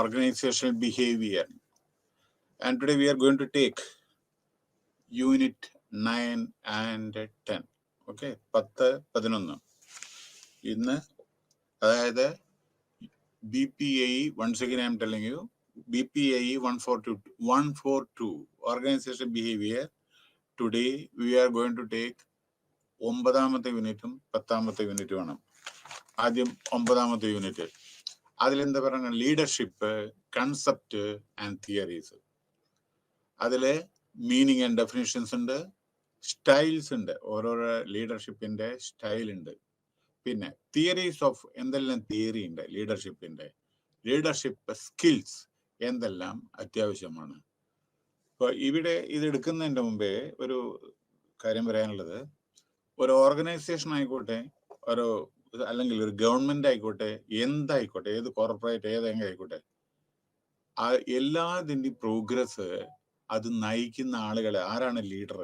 organizational behavior. And today we are going to take unit 9 and 10. Okay, 10, 11. ഇന്ന് അതായത് BPAE, once again I am telling you, BPAE 142 organization behavior. Today we are going to take 9ാമത്തെ യൂണിറ്റും 10ാമത്തെ യൂണിറ്റും ആണ്. ആദ്യം 9ാമത്തെ unit. അതിലെന്താ പറയുക, leadership, concept and theories. അതില് meaning and definitions ഉണ്ട്, സ്റ്റൈൽസ് ഉണ്ട്, ഓരോരോ ലീഡർഷിപ്പിന്റെ സ്റ്റൈൽ ഉണ്ട്. പിന്നെ തിയറീസ് ഓഫ് എന്തെല്ലാം തിയറി ഉണ്ട് ലീഡർഷിപ്പിന്റെ, ലീഡർഷിപ്പ് സ്കിൽസ് എന്തെല്ലാം അത്യാവശ്യമാണ്. ഇപ്പൊ ഇവിടെ ഇത് എടുക്കുന്നതിന്റെ മുമ്പേ ഒരു കാര്യം പറയാനുള്ളത്, ഒരു ഓർഗനൈസേഷൻ ആയിക്കോട്ടെ, അല്ലെങ്കിൽ ഒരു ഗവൺമെന്റ് ആയിക്കോട്ടെ, എന്തായിക്കോട്ടെ, ഏത് കോർപ്പറേറ്റ് ഏതെങ്കിലും ആയിക്കോട്ടെ, എല്ലാതിൻ്റെയും പ്രോഗ്രസ് അത് നയിക്കുന്ന ആളുകളെ ആരാണ് ലീഡർ,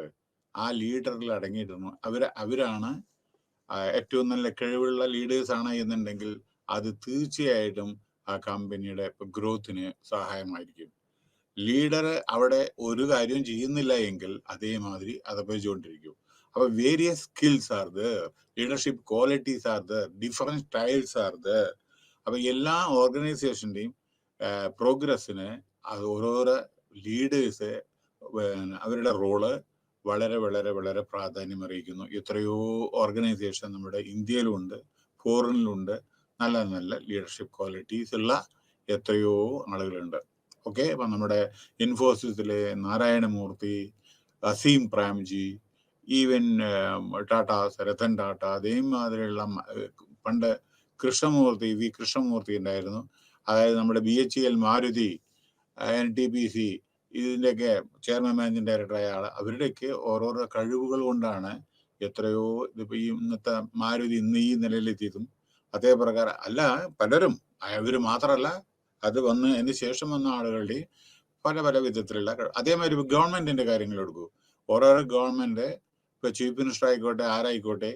ആ ലീഡറിൽ അടങ്ങിയിട്ടുണ്ട്. അവരാണ് ഏറ്റവും നല്ല കഴിവുള്ള ലീഡേഴ്സ് ആണ് എന്നുണ്ടെങ്കിൽ അത് തീർച്ചയായിട്ടും ആ കമ്പനിയുടെ ഗ്രോത്തിന് സഹായമായിരിക്കും. ലീഡർ അവിടെ ഒരു കാര്യവും ചെയ്യുന്നില്ല എങ്കിൽ അതേമാതിരി അതപ്പതിച്ചുകൊണ്ടിരിക്കും. അപ്പൊ various skills are there, leadership qualities are there, different styles are there. അപ്പൊ എല്ലാ ഓർഗനൈസേഷന്റെയും പ്രോഗ്രസ്സിന് അത് ഓരോരോ ലീഡേഴ്സ് അവരുടെ റോള് വളരെ വളരെ വളരെ പ്രാധാന്യം അറിയിക്കുന്നു. എത്രയോ ഓർഗനൈസേഷൻ നമ്മുടെ ഇന്ത്യയിലുണ്ട്, ഫോറിനിലുണ്ട്, നല്ല നല്ല ലീഡർഷിപ്പ് ക്വാളിറ്റീസ് ഉള്ള എത്രയോ ആളുകളുണ്ട്. ഓക്കെ, അപ്പൊ നമ്മുടെ ഇൻഫോസിസിലെ നാരായണമൂർത്തി, അസീം പ്രാംജി, ഈവൻ ടാറ്റാസ്, രത്തൻ ടാറ്റ, അതേമാതിരിയുള്ള പണ്ട് വി കൃഷ്ണമൂർത്തി ഉണ്ടായിരുന്നു. അതായത് നമ്മുടെ BHEL മാരുതി, NTPC ഇതിൻ്റെയൊക്കെ ചെയർമാൻ മാനേജിംഗ് ഡയറക്ടറായ ആൾ, അവരുടെയൊക്കെ ഓരോരോ കഴിവുകൾ കൊണ്ടാണ് എത്രയോ ഇതിപ്പോ ഈ ഇന്നത്തെ മാരുതി ഇന്ന് ഈ നിലയിലെത്തിയതും. അതേ പ്രകാരം അല്ല, പലരും, അവര് മാത്രമല്ല, അത് അതിന് ശേഷം വന്ന ആളുകളുടെ പല പല വിധത്തിലുള്ള അതേമാതിരി ഗവൺമെന്റിന്റെ കാര്യങ്ങൾ എടുക്കൂ. ഓരോരോ ഗവൺമെന്റ്, ഇപ്പൊ ചീഫ് മിനിസ്റ്റർ ആയിക്കോട്ടെ, ആരായിക്കോട്ടെ,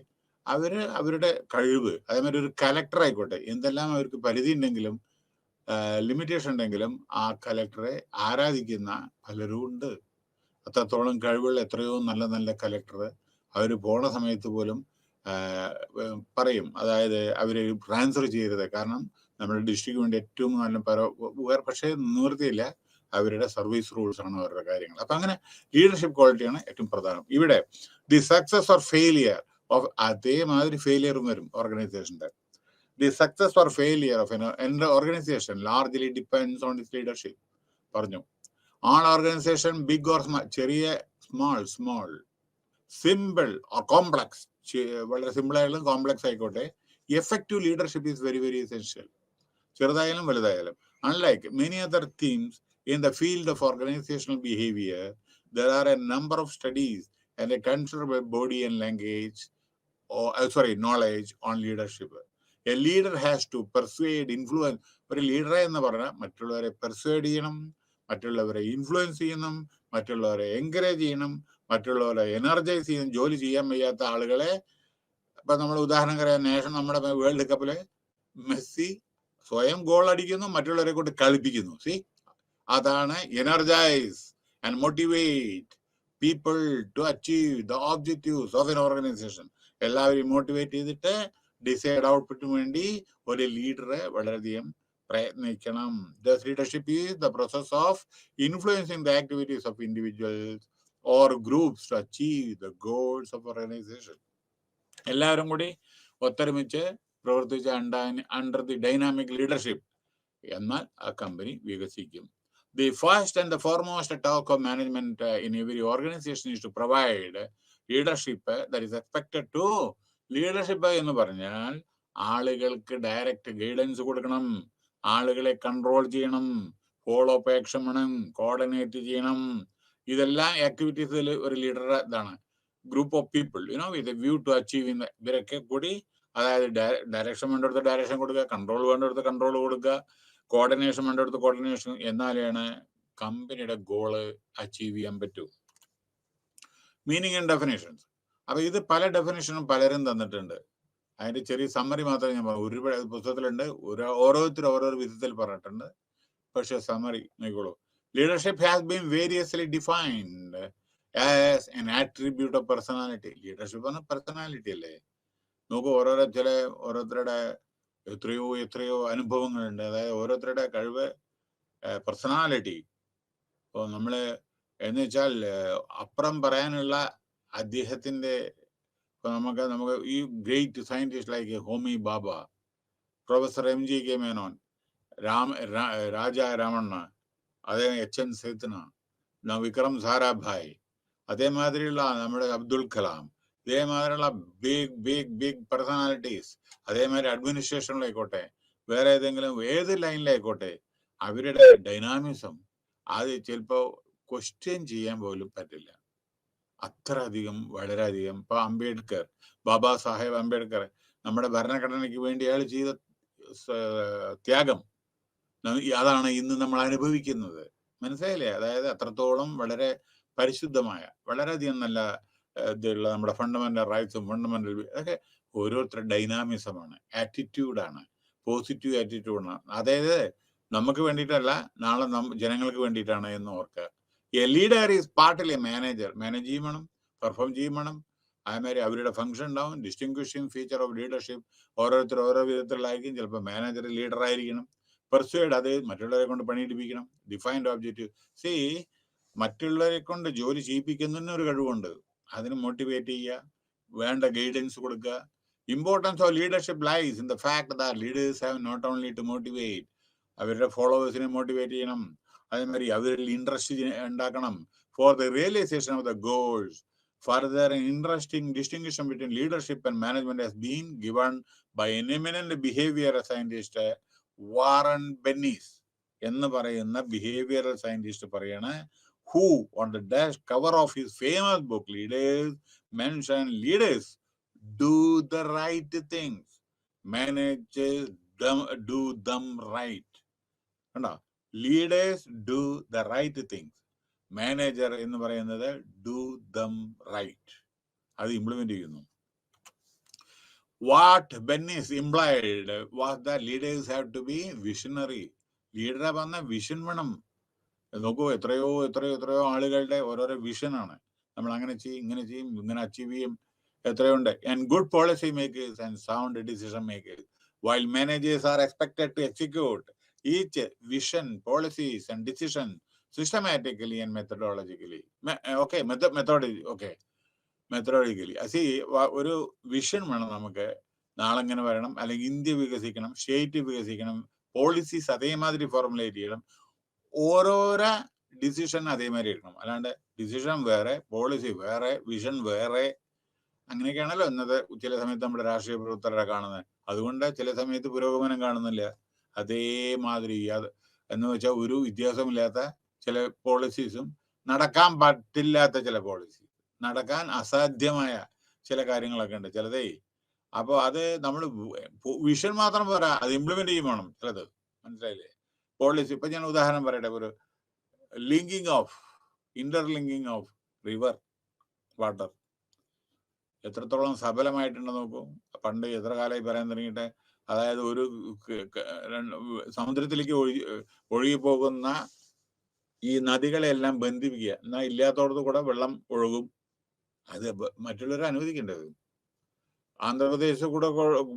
അവരുടെ കഴിവ്, അതേമാതിരി ഒരു കലക്ടർ ആയിക്കോട്ടെ, എന്തെല്ലാം അവർക്ക് പരിധി ഉണ്ടെങ്കിലും ലിമിറ്റേഷൻ ഉണ്ടെങ്കിലും ആ കലക്ടറെ ആരാധിക്കുന്ന പലരും ഉണ്ട്. അത്രത്തോളം കഴിവുള്ള എത്രയോ നല്ല നല്ല കലക്ടർ അവർ പോണ സമയത്ത് പോലും പറയും, അതായത് അവര് ട്രാൻസ്ഫർ ചെയ്യരുത്, കാരണം നമ്മുടെ ഡിസ്ട്രിക്ട് വേണ്ടി ഏറ്റവും നല്ല പക്ഷേ നിവൃത്തിയില്ല, അവരുടെ സർവീസ് റൂൾസ് ആണ് അവരുടെ കാര്യങ്ങൾ. അപ്പൊ അങ്ങനെ ലീഡർഷിപ്പ് ക്വാളിറ്റിയാണ് ഏറ്റവും പ്രധാനം. ഇവിടെ the success or failure of, അതേമാതിരി ഫെയിലിയറും വരും ഓർഗനൈസേഷന്റെ. The success or failure of an organization largely depends on its leadership. പറഞ്ഞു, all organization, big or small, simple or complex, വളരെ സിമ്പിൾ ആയാലും കോംപ്ലക്സ് ആയിക്കോട്ടെ, effective leadership is very very essential. ചെറുതായാലും വലുതായാലും. Unlike many other themes in the field of organizational behavior, there are a number of studies and a considerable body and knowledge on leadership. A leader has to persuade, influence. ഒരു ലീഡറെ എന്ന് പറഞ്ഞാൽ മറ്റുള്ളവരെ persuade ചെയ്യണം, മറ്റുള്ളവരെ influence ചെയ്യണം, മറ്റുള്ളവരെ encourage ചെയ്യണം, മറ്റുള്ളവരെ എനർജൈസ് ചെയ്യണം. ജോലി ചെയ്യാൻ വയ്യാത്ത ആളുകളെ, ഇപ്പൊ നമ്മൾ ഉദാഹരണം പറയാം, നമ്മുടെ വേൾഡ് കപ്പില് മെസ്സി സ്വയം ഗോൾ അടിക്കുന്നു, മറ്റുള്ളവരെ കൊണ്ട് കളിപ്പിക്കുന്നു. അതാണ് energise and motivate people to achieve the objectives of an organisation. എല്ലാവരെയും മോട്ടിവേറ്റ് ചെയ്തിട്ട് ഡിസൈഡ് ഔട്ട്പുട്ടിന് വേണ്ടി ഒരു ലീഡറെ വളരെയധികം പ്രയത്നിക്കണം. Thus leadership is the process of influencing the activities of individuals or groups to achieve the goals of organization. എല്ലാവരും കൂടി ഒത്തൊരുമിച്ച് പ്രവർത്തിച്ച അണ്ടർ ദി ഡൈനാമിക് ലീഡർഷിപ്പ് എന്നാൽ ആ company വികസിക്കും. The first and the foremost task of management in every organization is to provide leadership that is expected to. Leadership എന്ന് പറഞ്ഞാൽ ആളുകൾക്ക് direct guidance കൊടുക്കണം, ആളുകളെ കൺട്രോൾ ചെയ്യണം, ഫോളോ അപ്പ് ആക്ഷൻ വേണം, coordinate ചെയ്യണം. ഇതെല്ലാം ആക്ടിവിറ്റീസിൽ ഒരു ലീഡറുടെ ഇതാണ്. Group of people with a view to achieve. ഇവരൊക്കെ കൂടി, അതായത് ഡയറക്ഷൻ വേണ്ടടുത്ത് ഡയറക്ഷൻ കൊടുക്കുക, കൺട്രോൾ വേണ്ടടുത്ത് കൺട്രോൾ കൊടുക്കുക, കോർഡിനേഷൻ വേണ്ടടുത്ത് കോർഡിനേഷൻ, എന്നാലാണ് കമ്പനിയുടെ ഗോള് അച്ചീവ് ചെയ്യാൻ പറ്റൂ. Meaning and definitions. അപ്പൊ ഇത് പല ഡെഫിനേഷനും പലരും തന്നിട്ടുണ്ട്. അതിന്റെ ചെറിയ സമ്മറി മാത്രമേ ഞാൻ പറഞ്ഞു. ഒരുപാട് പുസ്തകത്തിലുണ്ട്, ഓരോരുത്തർ ഓരോരോ വിധത്തിൽ പറഞ്ഞിട്ടുണ്ട്. പക്ഷെ സമ്മറി നോക്കിക്കോളൂ. Leadership has been variously defined as an attribute of personality. Leadership പറഞ്ഞ പേഴ്സണാലിറ്റി അല്ലേ? നോക്കൂ, ഓരോരുത്തരുടെ എത്രയോ അനുഭവങ്ങളുണ്ട്. അതായത് ഓരോരുത്തരുടെ കഴിവ്, പേഴ്സണാലിറ്റി. ഇപ്പോൾ നമ്മള് എന്ന് വെച്ചാൽ അപ്പുറം പറയാനുള്ള അദ്ദേഹത്തിന്റെ, ഇപ്പൊ നമുക്ക് ഈ ഗ്രേറ്റ് സയന്റിസ്റ്റ് ലൈക്ക് ഹോമി ബാബ, പ്രൊഫസർ MGK മേനോൻ, രാജാ രാമണ്ണ, അതേ HN സേത്തന, വിക്രം സാരാഭായ്, അതേമാതിരിയുള്ള നമ്മുടെ അബ്ദുൽ കലാം, ഇതേമാതിരിയുള്ള ബിഗ് പേഴ്സണാലിറ്റീസ്, അതേമാതിരി അഡ്മിനിസ്ട്രേഷനിലായിക്കോട്ടെ, വേറെ ഏത് ലൈനിലായിക്കോട്ടെ, അവരുടെ ഡൈനാമിസം അത് ചിലപ്പോൾ ക്വസ്റ്റ്യൻ ചെയ്യാൻ പോലും പറ്റില്ല. അത്ര അധികം, വളരെയധികം. ഇപ്പൊ അംബേദ്കർ, ബാബാ സാഹേബ് അംബേദ്കർ, നമ്മുടെ ഭരണഘടനയ്ക്ക് വേണ്ടി അയാൾ ചെയ്ത ത്യാഗം, അതാണ് ഇന്ന് നമ്മൾ അനുഭവിക്കുന്നത്. മനസ്സിലായില്ലേ? അതായത് അത്രത്തോളം വളരെ പരിശുദ്ധമായ, വളരെയധികം നല്ല ഇതുള്ള നമ്മുടെ ഫണ്ടമെന്റൽ റൈറ്റ്സും ഫണ്ടമെന്റൽ അതൊക്കെ ഓരോരുത്തരുടെ ഡൈനാമിസമാണ്, ആറ്റിറ്റ്യൂഡാണ്, പോസിറ്റീവ് ആറ്റിറ്റ്യൂഡാണ്. അതായത് നമുക്ക് വേണ്ടിയിട്ടല്ല, നാളെ ജനങ്ങൾക്ക് വേണ്ടിയിട്ടാണ് എന്ന് ഓർക്കുക. എ ലീഡർ ഈസ് പാർട്ടിലെ മാനേജർ. മാനേജ് ചെയ്യണം, പെർഫോം ചെയ്യണം. അതേമാതിരി അവരുടെ ഫംഗ്ഷൻ ഉണ്ടാവും. ഡിസ്റ്റിങ്വിഷിംഗ് ഫീച്ചർ ഓഫ് ലീഡർഷിപ്പ് ഓരോരുത്തർ ഓരോ വിധത്തിലായിരിക്കും. ചിലപ്പോൾ മാനേജർ ലീഡർ ആയിരിക്കണം. പെർസ്വേഡ്, അത് മറ്റുള്ളവരെ കൊണ്ട് പണിയെടുപ്പിക്കണം. Defined objective. സി, മറ്റുള്ളവരെ കൊണ്ട് ജോലി ചെയ്യിപ്പിക്കുന്നതിന് ഒരു കഴിവുണ്ട്. അതിന് മോട്ടിവേറ്റ് ചെയ്യുക, വേണ്ട ഗൈഡൻസ് കൊടുക്കുക. Importance of leadership lies in the fact that leaders have not only to motivate, അവരുടെ ഫോളോവേഴ്സിനെ മോട്ടിവേറ്റ് ചെയ്യണം. അതേമാതിരി അവരിൽ ഇൻട്രസ്റ്റ് ഉണ്ടാക്കണം for the realisation of the goals. Further, an interesting distinction between leadership and management has been given by an eminent behavioral scientist, Warren Bennis എന്ന് പറയുന്ന behavioural scientist പറയാണ്, who on the dash cover of his famous book Leaders mentioned leaders do the right things, managers do them right. കണ്ടോ? Leaders do the right things, manager എന്ന് പറയുന്നത് do them right, അത് implement ചെയ്യുന്നു. What Bennis implied was that leaders have to be visionary. ലീഡറെ പറഞ്ഞ vision വേണം. നോക്കൂ, എത്രയോ ആളുകളുടെ ഓരോരോ വിഷനാണ്. നമ്മൾ അങ്ങനെ ചെയ്യും, ഇങ്ങനെ ചെയ്യും, ഇങ്ങനെ അച്ചീവ് ചെയ്യും, എത്രയുണ്ട്. And good policy makers and sound decision makers, while managers are expected to execute each vision, policies and decision systematically and methodologically. Okay, methodologically. അസി ഒരു വിഷൻ വേണം നമുക്ക്. നാളെ ഇങ്ങനെ വരണം, അല്ലെങ്കിൽ ഇന്ത്യ വികസിക്കണം, സ്റ്റേറ്റ് വികസിക്കണം, പോളിസീസ് അതേമാതിരി ഫോർമുലേറ്റ് ചെയ്യണം, ഓരോരോ ഡിസിഷൻ അതേമാതിരി എടുക്കണം. അല്ലാണ്ട് ഡിസിഷൻ വേറെ, പോളിസി വേറെ, വിഷൻ വേറെ, അങ്ങനെയൊക്കെയാണല്ലോ ഇന്നത്തെ ചില സമയത്ത് നമ്മുടെ രാഷ്ട്രീയ പ്രവർത്തകരെ കാണുന്നത്. അതുകൊണ്ട് ചില സമയത്ത് പുരോഗമനം കാണുന്നില്ല. അതേമാതിരി എന്ന് വെച്ചാൽ ഒരു വ്യത്യാസമില്ലാത്ത ചില പോളിസീസും, നടക്കാൻ പറ്റില്ലാത്ത ചില പോളിസി, നടക്കാൻ അസാധ്യമായ ചില കാര്യങ്ങളൊക്കെ ഉണ്ട് ചിലതേ. അപ്പോൾ അത് നമ്മൾ വിഷൻ മാത്രം പോരാ, അത് ഇംപ്ലിമെന്റ് ചെയ്യും വേണം ചിലത്. മനസ്സിലായില്ലേ? പോളിസി ഇപ്പൊ ഞാൻ ഉദാഹരണം പറയട്ടെ. ഒരു ഇന്റർലിങ്കിങ് ഓഫ് റിവർ വാട്ടർ എത്രത്തോളം സഫലമായിട്ടുണ്ടെന്ന് നോക്കൂ. പണ്ട് എത്ര കാലമായി പറയാൻ തുടങ്ങിയിട്ട്. അതായത് ഒരു സമുദ്രത്തിലേക്ക് ഒഴുകി പോകുന്ന ഈ നദികളെല്ലാം ബന്ധിപ്പിക്കുക, എന്നാൽ ഇല്ലാത്തടത്ത് കൂടെ വെള്ളം ഒഴുകും. അത് മറ്റുള്ളവരെ അനുവദിക്കേണ്ടത്. ആന്ധ്രാപ്രദേശിൽ കൂടെ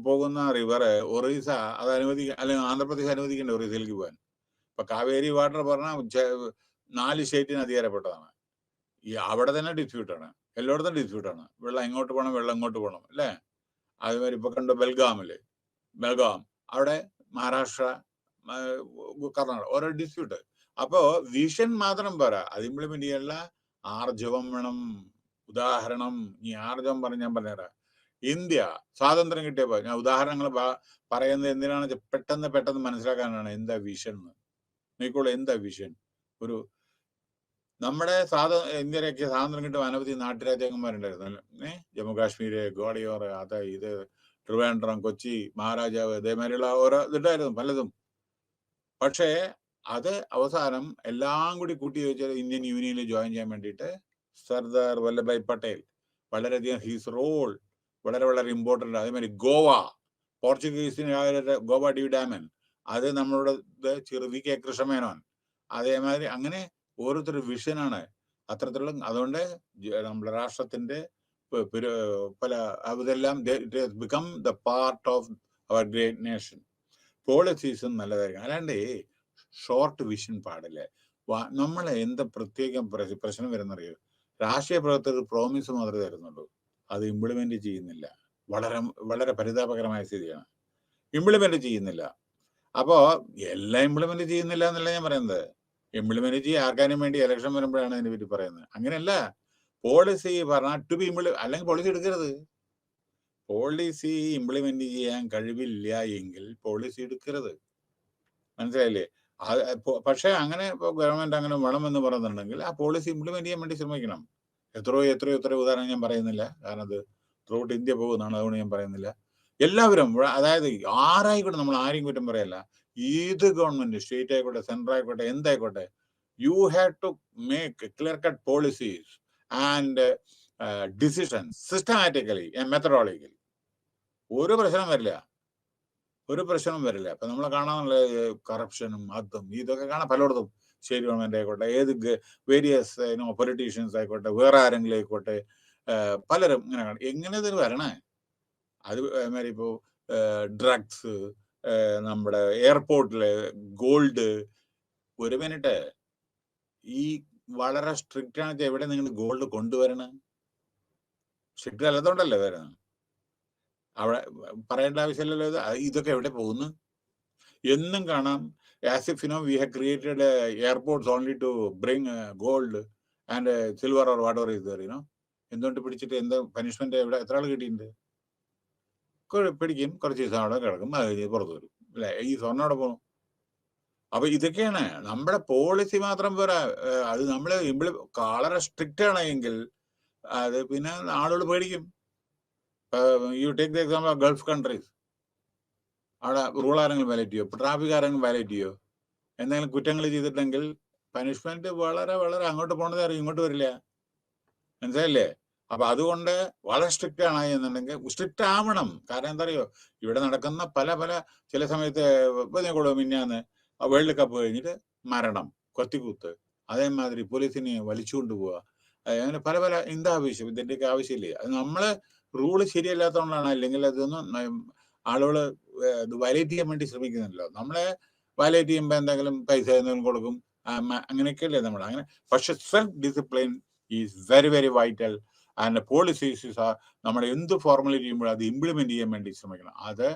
പോകുന്ന റിവർ ഒറീസ അത് അല്ലെങ്കിൽ ആന്ധ്രാപ്രദേശ് അനുവദിക്കേണ്ട ഒറീസയിലേക്ക് പോകാൻ. ഇപ്പൊ കാവേരി വാട്ടർ പറഞ്ഞാൽ 4 സ്റ്റേറ്റിന് അധികാരപ്പെട്ടതാണ്. അവിടെ തന്നെ ഡിസ്പ്യൂട്ടാണ്, എല്ലായിടത്തും ഡിസ്പ്യൂട്ടാണ്. വെള്ളം എങ്ങോട്ട് പോകണം, വെള്ളം എങ്ങോട്ട് പോകണം, അല്ലേ? അതുമാതിരി ഇപ്പൊ കണ്ടു ബെൽഗാം, അവിടെ മഹാരാഷ്ട്ര, കർണാടക, ഓരോ ഡിസ്പ്യൂട്ട്. അപ്പോ വിഷൻ മാത്രം പോരാ, അത് ഇംപ്ലിമെന്റ് ചെയ്യാനുള്ള ആർജവം വേണം. ഉദാഹരണം, ഈ ആർജവം ഞാൻ പറഞ്ഞുതരാം. ഇന്ത്യ സ്വാതന്ത്ര്യം കിട്ടിയപ്പോ, ഞാൻ ഉദാഹരണങ്ങൾ പറയുന്നത് എന്തിനാണ്, പെട്ടെന്ന് മനസ്സിലാക്കാനാണ്. എന്താ വിഷൻ എന്ന് നോക്കിക്കോളൂ. എന്താ വിഷൻ? ഒരു നമ്മുടെ ഇന്ത്യയിലേക്ക് സ്വാതന്ത്ര്യം കിട്ടും അനവധി നാട്ടുരാജ്യങ്ങന്മാരുണ്ടായിരുന്നു. ജമ്മു കാശ്മീര്, ഗ്വാളിയോർ, ഇത് ട്രിവാൻഡ്രം, കൊച്ചി, മഹാരാജാവ്, ഇതേമാതിരിയുള്ള ഓരോ ഇതുണ്ടായിരുന്നു പലതും. പക്ഷേ അത് അവസാനം എല്ലാം കൂടി കൂട്ടി വെച്ചാൽ ഇന്ത്യൻ യൂണിയനിൽ ജോയിൻ ചെയ്യാൻ വേണ്ടിയിട്ട് സർദാർ വല്ലഭായ് പട്ടേൽ വളരെയധികം ഹിസ് റോൾ വളരെ ഇമ്പോർട്ടൻ്റ്. അതേമാതിരി ഗോവ, പോർച്ചുഗീസിന് ഗോവ ഡി ഡാമൻ, അത് നമ്മളുടെ ചെറുവി കെ കൃഷ്ണമേനോൻ. അതേമാതിരി അങ്ങനെ ഓരോരുത്തരുടെ വിഷനാണ് അത്തരത്തിലുള്ള. അതുകൊണ്ട് നമ്മുടെ രാഷ്ട്രത്തിന്റെ പല അതെല്ലാം become the part of our great nation. പോളിസീസും നല്ലതായിരിക്കും. അല്ലാണ്ട് ഷോർട്ട് വിഷൻ പാടില്ല. നമ്മൾ എന്താ പ്രത്യേകം പ്രശ്നം വരുന്നറിയോ? രാഷ്ട്രീയ പ്രവർത്തകർ പ്രോമിസ് മാത്രമേ തരുന്നുള്ളൂ, അത് ഇംപ്ലിമെന്റ് ചെയ്യുന്നില്ല. വളരെ വളരെ പരിതാപകരമായ സ്ഥിതിയാണ്. ഇംപ്ലിമെന്റ് ചെയ്യുന്നില്ല. അപ്പോ എല്ലാം ഇംപ്ലിമെന്റ് ചെയ്യുന്നില്ല എന്നല്ല ഞാൻ പറയുന്നത്. ഇംപ്ലിമെന്റ് ചെയ്യാൻ ആർക്കാനും വേണ്ടി ഇലക്ഷൻ വരുമ്പോഴാണ് അതിനെ പറ്റി പറയുന്നത്. അങ്ങനെയല്ല. പോളിസി പറഞ്ഞാൽ ടു ബി അല്ലെങ്കിൽ പോളിസി എടുക്കരുത്. പോളിസി ഇംപ്ലിമെന്റ് ചെയ്യാൻ കഴിവില്ല എങ്കിൽ പോളിസി എടുക്കരുത്. മനസ്സിലായില്ലേ? പക്ഷെ അങ്ങനെ ഇപ്പോൾ ഗവൺമെന്റ് അങ്ങനെ വേണമെന്ന് പറയുന്നുണ്ടെങ്കിൽ ആ പോളിസി ഇംപ്ലിമെന്റ് ചെയ്യാൻ വേണ്ടി ശ്രമിക്കണം. എത്രയോ ഉദാഹരണം ഞാൻ പറയുന്നില്ല, കാരണം അത് ത്രൂട്ട് ഇന്ത്യ പോകുന്നതാണ്, അതുകൊണ്ട് ഞാൻ പറയുന്നില്ല. എല്ലാവരും, അതായത് ആരായിക്കോട്ടെ, നമ്മൾ ആരെയും കുറ്റം പറയല്ല. ഏത് ഗവൺമെന്റ്, സ്റ്റേറ്റ് ആയിക്കോട്ടെ, സെൻട്രൽ ആയിക്കോട്ടെ, എന്തായിക്കോട്ടെ, you have to make clear cut policies and decisions systematically and methodologically. ഒരു പ്രശ്നം വരില്ല. അപ്പൊ നമ്മൾ കാണാനുള്ള കറപ്ഷനും അതും ഇതൊക്കെ കാണാൻ പലയിടത്തും. സ്റ്റേറ്റ് ഗവൺമെന്റ് ആയിക്കോട്ടെ, ഏത് വേരിയസ് പൊളിറ്റീഷ്യൻസ് ആയിക്കോട്ടെ, വേറെ ആരെങ്കിലും ആയിക്കോട്ടെ, പലരും ഇങ്ങനെ കാണും. എങ്ങനെ ഇത് വരണേ? അത് മാതിരി ഇപ്പോ ഡ്രഗ്സ്, നമ്മുടെ എയർപോർട്ടില് ഗോൾഡ്. ഒരു മിനിറ്റ്, ഈ വളരെ സ്ട്രിക്റ്റ് ആണ്. എവിടെ നിങ്ങൾ ഗോൾഡ് കൊണ്ടുവരണ? സ്ട്രിക്റ്റ് അല്ലാത്തതുകൊണ്ടല്ലേ വരുന്നത്. അവിടെ പറയേണ്ട ആവശ്യമില്ലല്ലോ. ഇതൊക്കെ എവിടെ പോകുന്നു? എന്നും കാണാം. As if we have created airports only to bring gold and silver or whatever is there. എന്തുകൊണ്ട് പിടിച്ചിട്ട് എന്താ പനിഷ്മെന്റ്? എവിടെ എത്ര ആൾ കിട്ടിയിട്ടുണ്ട്? പിടിക്കും, കുറച്ച് ദിവസം അവിടെ കിടക്കും, അത് കഴിഞ്ഞ് പുറത്തു വരും. അല്ലെ? ഈ സ്വർണ്ണം അവിടെ പോകണം. അപ്പൊ ഇതൊക്കെയാണ് നമ്മുടെ പോളിസി. മാത്രം പോരാ, അത് നമ്മൾ വളരെ സ്ട്രിക്റ്റ് ആണ് എങ്കിൽ അത് പിന്നെ ആളുകൾ പേടിക്കും. You take the example of Gulf countries. അവിടെ റൂൾ ആരെങ്കിലും വയലേറ്റ് ചെയ്യോ? ട്രാഫിക് ആരെങ്കിലും വയലേറ്റ് ചെയ്യോ? എന്തെങ്കിലും കുറ്റങ്ങൾ ചെയ്തിട്ടുണ്ടെങ്കിൽ പനിഷ്മെന്റ് വളരെ വളരെ അങ്ങോട്ട് പോണതേ അറിയും, ഇങ്ങോട്ട് വരില്ല. മനസ്സിലായില്ലേ? അപ്പൊ അതുകൊണ്ട് വളരെ സ്ട്രിക്റ്റ് ആണ് എന്നുണ്ടെങ്കിൽ സ്ട്രിക്റ്റ് ആവണം. കാരണം എന്താ അറിയോ, ഇവിടെ നടക്കുന്ന പല ചില സമയത്ത് മിന്നാന്ന് വേൾഡ് കപ്പ് കഴിഞ്ഞിട്ട് മരണം, കൊത്തിക്കൂത്ത്, അതേമാതിരി പോലീസിനെ വലിച്ചുകൊണ്ട് പോവുക, അങ്ങനെ പല എന്താ ആവശ്യം? ഇതിന്റെയൊക്കെ ആവശ്യമില്ലേ? അത് നമ്മള് റൂള് ശരിയല്ലാത്തതുകൊണ്ടാണ്. അല്ലെങ്കിൽ അതൊന്നും ആളുകള് വയലേറ്റ് ചെയ്യാൻ വേണ്ടി ശ്രമിക്കുന്നില്ലല്ലോ. നമ്മളെ വയലേറ്റ് ചെയ്യുമ്പോൾ എന്തെങ്കിലും പൈസ എന്തെങ്കിലും കൊടുക്കും, അങ്ങനെയൊക്കെയല്ലേ നമ്മൾ അങ്ങനെ. പക്ഷെ self discipline is very very vital. And policies നമ്മൾ എന്ത് ഫോർമുലേറ്റ് ചെയ്യുമ്പോഴും അത് ഇംപ്ലിമെന്റ് ചെയ്യാൻ വേണ്ടി ശ്രമിക്കണം. അത്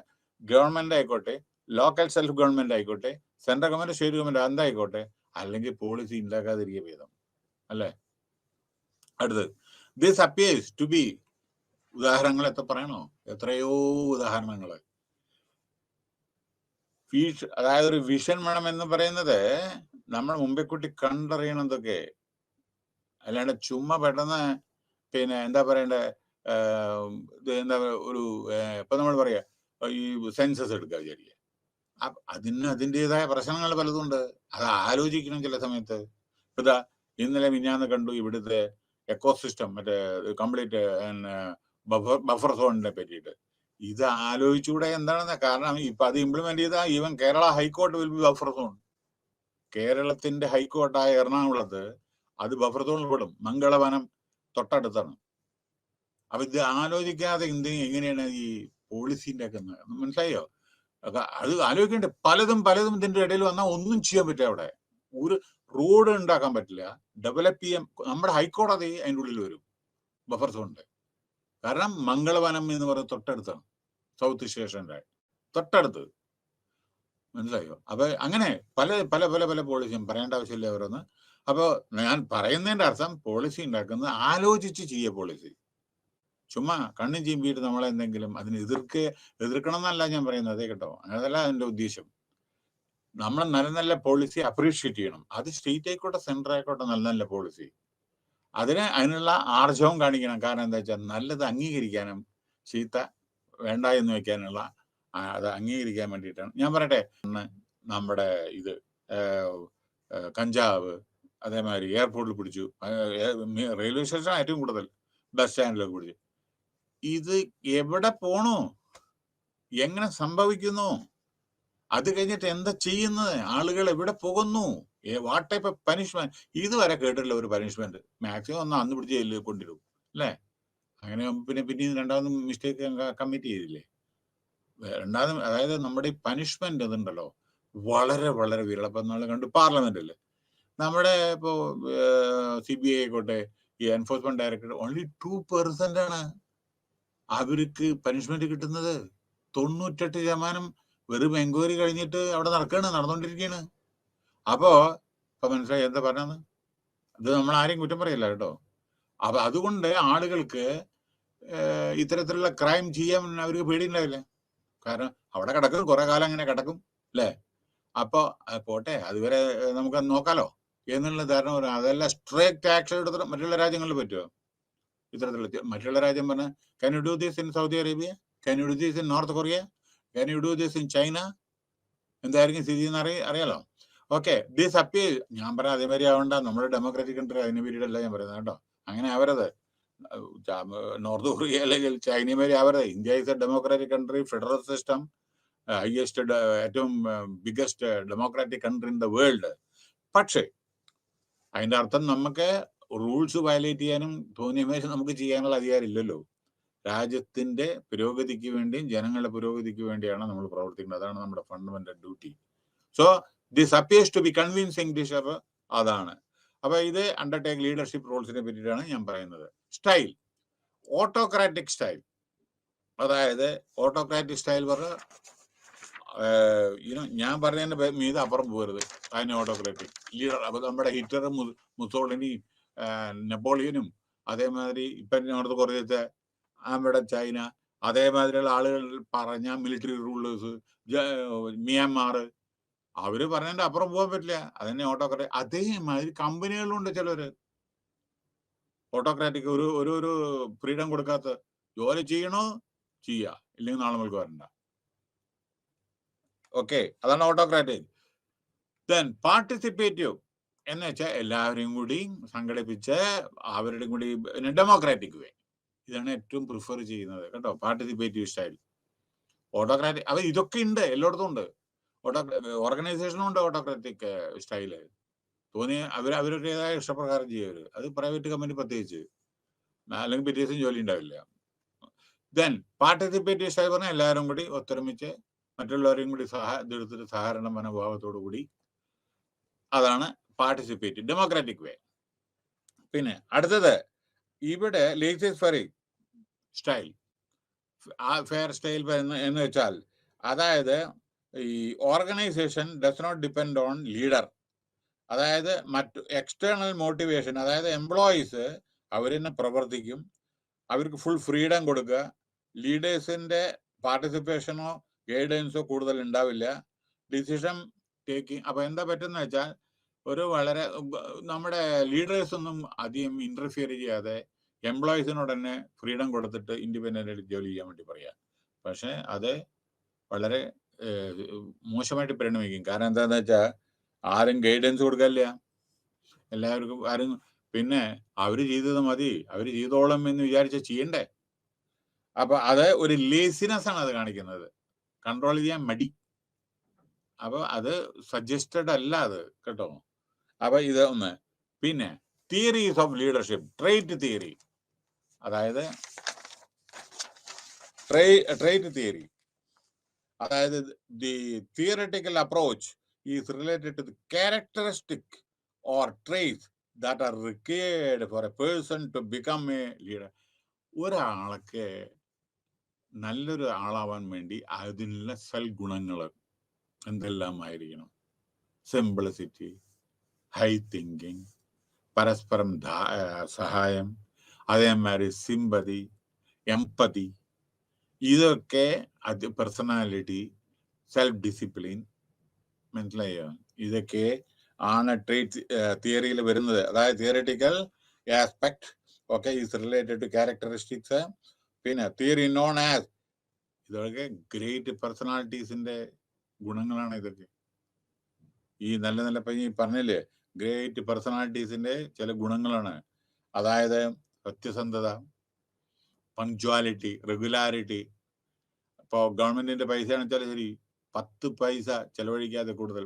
ഗവൺമെന്റ് ആയിക്കോട്ടെ, ലോക്കൽ സെൽഫ് ഗവൺമെന്റ് ആയിക്കോട്ടെ, സെൻട്രൽ ഗവൺമെന്റ്, സ്റ്റേറ്റ് ഗവൺമെന്റ്, എന്തായിക്കോട്ടെ, അല്ലെങ്കിൽ പോളിസി ഉണ്ടാക്കാതിരിക്കുക ഭേദം, അല്ലേ? അടുത്ത്, ദിസ് അപ്പിയേഴ്സ് ടു ബി. ഉദാഹരണങ്ങൾ എത്ര പറയണോ? എത്രയോ ഉദാഹരണങ്ങൾ. അതായത് ഒരു വിഷൻ വേണം എന്ന് പറയുന്നത് നമ്മൾ മുമ്പേ കൂട്ടി കണ്ടറിയണതൊക്കെ, അല്ലാണ്ട് ചുമ്മാ പെട്ടെന്ന് പിന്നെ എന്താ പറയണ്ടേ, എന്താ ഒരു ഇപ്പൊ നമ്മൾ പറയാ ഈ സെൻസസ് എടുക്കുക വിചാരിക്കുക. അതിൻ്റെതായ പ്രശ്നങ്ങൾ പലതുണ്ട്. അത് ആലോചിക്കണം ചില സമയത്ത്. ഇതാ ഇന്നലെ മിഞ്ഞാന്ന് കണ്ടു ഇവിടുത്തെ എക്കോസിസ്റ്റം, മറ്റേ കംപ്ലീറ്റ് ബഫർ സോണിനെ പറ്റിയിട്ട്. ഇത് ആലോചിച്ചുകൂടെ എന്താണെന്ന്? കാരണം ഇപ്പൊ അത് ഇംപ്ലിമെന്റ് ചെയ്താൽ even Kerala high court will be buffer zone. കേരളത്തിന്റെ ഹൈക്കോർട്ടായ എറണാകുളത്ത് അത് ബഫർ സോണിൽ പെടും. മംഗളവനം തൊട്ടടുത്താണ്. അപ്പൊ ഇത് ആലോചിക്കാതെ എങ്ങനെയാണ് ഈ പോളിസി ഉണ്ടാക്കുന്നത്? മനസ്സിലായോ? അത് ആലോചിക്കേണ്ട. പലതും ഇതിന്റെ ഇടയിൽ വന്നാൽ ഒന്നും ചെയ്യാൻ പറ്റില്ല. അവിടെ ഒരു റോഡ് ഉണ്ടാക്കാൻ പറ്റില്ല, ഡെവലപ്പ് ചെയ്യാൻ. നമ്മുടെ ഹൈക്കോടതി അതിൻ്റെ ഉള്ളിൽ വരും, ബഫർ സോണിന്റെ. കാരണം മംഗളവനം എന്ന് പറയുന്നത് തൊട്ടടുത്താണ്, സൗത്ത് സ്റ്റേഷന്റെ തൊട്ടടുത്ത്. മനസ്സിലായോ? അപ്പൊ അങ്ങനെ പല പോളിസിയും പറയേണ്ട ആവശ്യമില്ല അവരൊന്ന്. അപ്പൊ ഞാൻ പറയുന്നതിന്റെ അർത്ഥം, പോളിസി ഉണ്ടാക്കുന്നത് ആലോചിച്ച് ചെയ്യുക പോളിസി. ചുമ്മാ കണ്ണും ചീമ്പിയിട്ട് നമ്മളെന്തെങ്കിലും അതിന് എതിർക്കണം എന്നല്ല ഞാൻ പറയുന്നത്, അതേ കേട്ടോ, അതല്ല അതിന്റെ ഉദ്ദേശം. നമ്മൾ നല്ല പോളിസി അപ്രീഷിയേറ്റ് ചെയ്യണം. അത് സ്റ്റേറ്റ് ആയിക്കോട്ടെ, സെൻട്രൽ ആയിക്കോട്ടെ, നല്ല പോളിസി. അതിനുള്ള ആർജവം കാണിക്കണം. കാരണം എന്താ വെച്ചാൽ നല്ലത് അംഗീകരിക്കാനും ചീത്ത വേണ്ട എന്ന് വെക്കാനുള്ള അത് അംഗീകരിക്കാൻ വേണ്ടിയിട്ടാണ്. ഞാൻ പറയട്ടെ, നമ്മുടെ ഇത് കഞ്ചാവ്, അതേമാതിരി എയർപോർട്ടിൽ പിടിച്ചു, റെയിൽവേ സ്റ്റേഷൻ ഏറ്റവും കൂടുതൽ, ബസ് സ്റ്റാൻഡിലൊക്കെ പിടിച്ചു. ഇത് എവിടെ പോണു? എങ്ങനെ സംഭവിക്കുന്നു? അത് കഴിഞ്ഞിട്ട് എന്താ ചെയ്യുന്നത്? ആളുകൾ എവിടെ പോകുന്നു? What type of punishment? ഇതുവരെ കേട്ടിട്ടില്ല ഒരു പനിഷ്മെന്റ്. മാക്സിമം ഒന്ന് അന്ന് പിടിച്ച് ജയിലിൽ കൊണ്ടിരും, അല്ലേ? അങ്ങനെ പിന്നെ രണ്ടാമതും മിസ്റ്റേക്ക് കമ്മിറ്റ് ചെയ്തില്ലേ? രണ്ടാമതും അതായത് നമ്മുടെ ഈ പനിഷ്മെന്റ് ഇതുണ്ടല്ലോ വളരെ വളരെ വിരളം. ഇപ്പം നമ്മൾ കണ്ടു പാർലമെന്റിൽ നമ്മുടെ ഇപ്പോ CBI ആയിക്കോട്ടെ, ഈ എൻഫോഴ്സ്മെന്റ് ഡയറക്ടറേറ്റ് ഓൺലി 2% ആണ് അവർക്ക് പനിഷ്മെന്റ് കിട്ടുന്നത്. 98% വെറും എൻക്വയറി കഴിഞ്ഞിട്ട് അവിടെ നടന്നുകൊണ്ടിരിക്കുകയാണ്. ഇപ്പൊ മനസ്സിലായി എന്താ പറഞ്ഞത്? ഇത് നമ്മൾ ആരെയും കുറ്റം പറയില്ല കേട്ടോ. അപ്പൊ അതുകൊണ്ട് ആളുകൾക്ക് ഇത്തരത്തിലുള്ള ക്രൈം ചെയ്യാൻ അവർക്ക് പേടിയുണ്ടാവില്ല. കാരണം അവിടെ കിടക്കും, കുറെ കാലം അങ്ങനെ കിടക്കും, അല്ലേ? അപ്പൊ പോട്ടെ, അതുവരെ നമുക്ക് നോക്കാലോ എന്നുള്ള ധാരണ പറയാം. അതല്ല സ്ട്രിക്റ്റ് ആക്ഷൻ എടുത്തിട്ട് മറ്റുള്ള രാജ്യങ്ങളിൽ പറ്റുമോ ഇത്തരത്തിലുള്ള? മറ്റുള്ള രാജ്യം പറഞ്ഞ can you do this in Saudi Arabia, can you do this in north Korea, can you do this in China? എന്തായിരിക്കും സ്ഥിതി എന്ന് അറിയാലോ. ഓക്കെ, ദിസ് അപ്പീൽ ഞാൻ പറയാം അതേമാതിരി ആവണ്ട. നമ്മുടെ ഡെമോക്രാറ്റിക് കൺട്രി അതിന് പീരീഡല്ല ഞാൻ പറയുന്നത് കേട്ടോ. അങ്ങനെ ആവരുത്. നോർത്ത് കൊറിയ അല്ലെങ്കിൽ ചൈന മാതിരി ആവരുത്. India is a democratic country, federal system, highest ഏറ്റവും biggest democratic country in the world. പക്ഷേ അതിന്റെ അർത്ഥം നമുക്ക് റൂൾസ് വയലേറ്റ് ചെയ്യാനും തോന്നിയ നമുക്ക് ചെയ്യാനുള്ള അധികാരം ഇല്ലല്ലോ. രാജ്യത്തിന്റെ പുരോഗതിക്ക് വേണ്ടിയും ജനങ്ങളുടെ പുരോഗതിക്ക് വേണ്ടിയാണ് നമ്മൾ പ്രവർത്തിക്കുന്നത്. അതാണ് നമ്മുടെ fundamental duty. So this appears to be convincing bishop. അതാണ്. അപ്പൊ ഇത് അണ്ടർടേക്ക് ലീഡർഷിപ്പ് റോൾസിനെ പറ്റിയിട്ടാണ് ഞാൻ പറയുന്നത്. Style, autocratic style. അതായത് ഓട്ടോക്രാറ്റിക് സ്റ്റൈൽ പറഞ്ഞ ഞാൻ പറഞ്ഞതിന്റെ മീത് അപ്പുറം പോകരുത്. അതിന് ഓട്ടോക്രാറ്റിക് ലീഡർ. അപ്പൊ നമ്മുടെ ഹിറ്റ്ലറും മുസോളിനിയും നെപ്പോളിയനും അതേമാതിരി ഇപ്പം അടുത്ത് കുറച്ചത്തെ നമ്മുടെ ചൈന, അതേമാതിരിയുള്ള ആളുകൾ പറഞ്ഞ മിലിറ്ററി റൂളേഴ്സ്, മ്യാൻമാർ, അവര് പറഞ്ഞതിന്റെ അപ്പുറം പോകാൻ പറ്റില്ല. അതന്നെ ഓട്ടോക്രാറ്റിക്. അതേമാതിരി കമ്പനികളുണ്ട് ചിലര് ഓട്ടോക്രാറ്റിക്. ഒരു ഫ്രീഡം കൊടുക്കാത്ത, ജോലി ചെയ്യണോ ചെയ്യാ, ഇല്ലെങ്കിൽ നാളെ നമുക്ക് വരണ്ട. ഓക്കെ, അതാണ് ഓട്ടോക്രാറ്റിക്. ദെൻ പാർട്ടിസിപ്പേറ്റീവ് എന്ന് വെച്ചാൽ എല്ലാവരെയും കൂടി സംഘടിപ്പിച്ച് അവരുടെയും കൂടി ഡെമോക്രാറ്റിക് വേ. ഇതാണ് ഏറ്റവും പ്രിഫർ ചെയ്യുന്നത് കേട്ടോ, പാർട്ടിസിപ്പേറ്റീവ് സ്റ്റൈൽ. ഓട്ടോക്രാറ്റിക് അത് ഇതൊക്കെ ഉണ്ട്, എല്ലായിടത്തും ഉണ്ട്. ഓർഗനൈസേഷനും ഉണ്ട് ഓട്ടോക്രാറ്റിക് സ്റ്റൈല്. തോന്നിയ അവരുടേതായ ഇഷ്ടപ്രകാരം ചെയ്യവര്. അത് പ്രൈവറ്റ് കമ്പനി പ്രത്യേകിച്ച്, അല്ലെങ്കിൽ പിറ്റേ ദിവസം ജോലി ഉണ്ടാവില്ല. ദെൻ പാർട്ടിസിപ്പേറ്റീവ് സ്റ്റൈൽ പറഞ്ഞാൽ എല്ലാവരും കൂടി ഒത്തൊരുമിച്ച് മറ്റുള്ളവരെയും കൂടി ഇതെടുത്തിട്ട് സഹകരണ മനോഭാവത്തോടു കൂടി. അതാണ് പാർട്ടിസിപ്പേറ്റീവ് ഡെമോക്രാറ്റിക് വേ. പിന്നെ അടുത്തത് ഇവിടെ laissez faire style. Faire style എന്ന് വെച്ചാൽ അതായത് ഈ organisation does not depend on leader. അതായത് മറ്റു എക്സ്റ്റേണൽ മോട്ടിവേഷൻ. അതായത് എംപ്ലോയീസ് അവർ തന്നെ പ്രവർത്തിക്കും, അവർക്ക് ഫുൾ ഫ്രീഡം കൊടുക്കുക. ലീഡേഴ്സിന്റെ പാർട്ടിസിപ്പേഷനോ ഗൈഡൻസോ കൂടുതൽ ഉണ്ടാവില്ല. Decision taking. അപ്പൊ എന്താ പറ്റുന്ന വെച്ചാൽ വളരെ നമ്മുടെ ലീഡേഴ്സ് ഒന്നും അധികം ഇന്റർഫിയർ ചെയ്യാതെ എംപ്ലോയീസിനോട് തന്നെ ഫ്രീഡം കൊടുത്തിട്ട് ഇൻഡിപെൻഡന്റ് ആയിട്ട് ജോലി ചെയ്യാൻ വേണ്ടി പറയാം. പക്ഷെ അത് വളരെ മോശമായിട്ട് പരിണമിക്കും. കാരണം എന്താന്ന് വെച്ചാൽ ആരും ഗൈഡൻസ് കൊടുക്കില്ല എല്ലാവർക്കും. ആരും പിന്നെ അവര് ചെയ്തത് മതി, അവര് ചെയ്തോളം എന്ന് വിചാരിച്ച ചെയ്യണ്ടേ. അപ്പൊ അത് ഒരു ലേസിനെസ് ആണ് അത് കാണിക്കുന്നത്, കൺട്രോൾ ചെയ്യാൻ മടി. അപ്പൊ അത് സജസ്റ്റഡ് അല്ല അത് കേട്ടോ. അപ്പൊ ഇത് ഒന്ന്. പിന്നെ theories of leadership, trait theory. അതായത് ട്രേറ്റ് തിയറി, അതായത് the theoretical approach is related to the characteristic or traits that are required for a person to become a leader. ഒരാൾക്ക് നല്ലൊരു ആളാവാൻ വേണ്ടി അതിനുള്ള സൽഗുണങ്ങൾ എന്തെല്ലാം ആയിരിക്കണം? സിംപ്ലിസിറ്റി, ഹൈ തിങ്കിങ്, പരസ്പരം സഹായം, അതേമാതിരി സിമ്പതി, എംപതി, ഇതൊക്കെ പേഴ്സണാലിറ്റി, സെൽഫ് ഡിസിപ്ലിൻ. മനസ്സിലായോ? ഇതൊക്കെ ആണ് ട്രേറ്റ് തിയറിയിൽ വരുന്നത്. അതായത് theoretical aspect okay is related to characteristics. പിന്നെ തിയറി നോൺ ആസ്, ഇതൊക്കെ ഗ്രേറ്റ് പേഴ്സണാലിറ്റീസിന്റെ ഗുണങ്ങളാണ്. ഇതൊക്കെ ഈ നല്ല ഈ പറഞ്ഞില്ലേ ഗ്രേറ്റ് പേഴ്സണാലിറ്റീസിന്റെ ചില ഗുണങ്ങളാണ്. അതായത് സത്യസന്ധത, പങ്ക്ച്വാലിറ്റി, റെഗുലാരിറ്റി. ഇപ്പോൾ ഗവൺമെന്റിന്റെ പൈസ ആണെന്ന് വെച്ചാൽ ശരി, 10 പൈസ ചെലവഴിക്കാതെ കൂടുതൽ.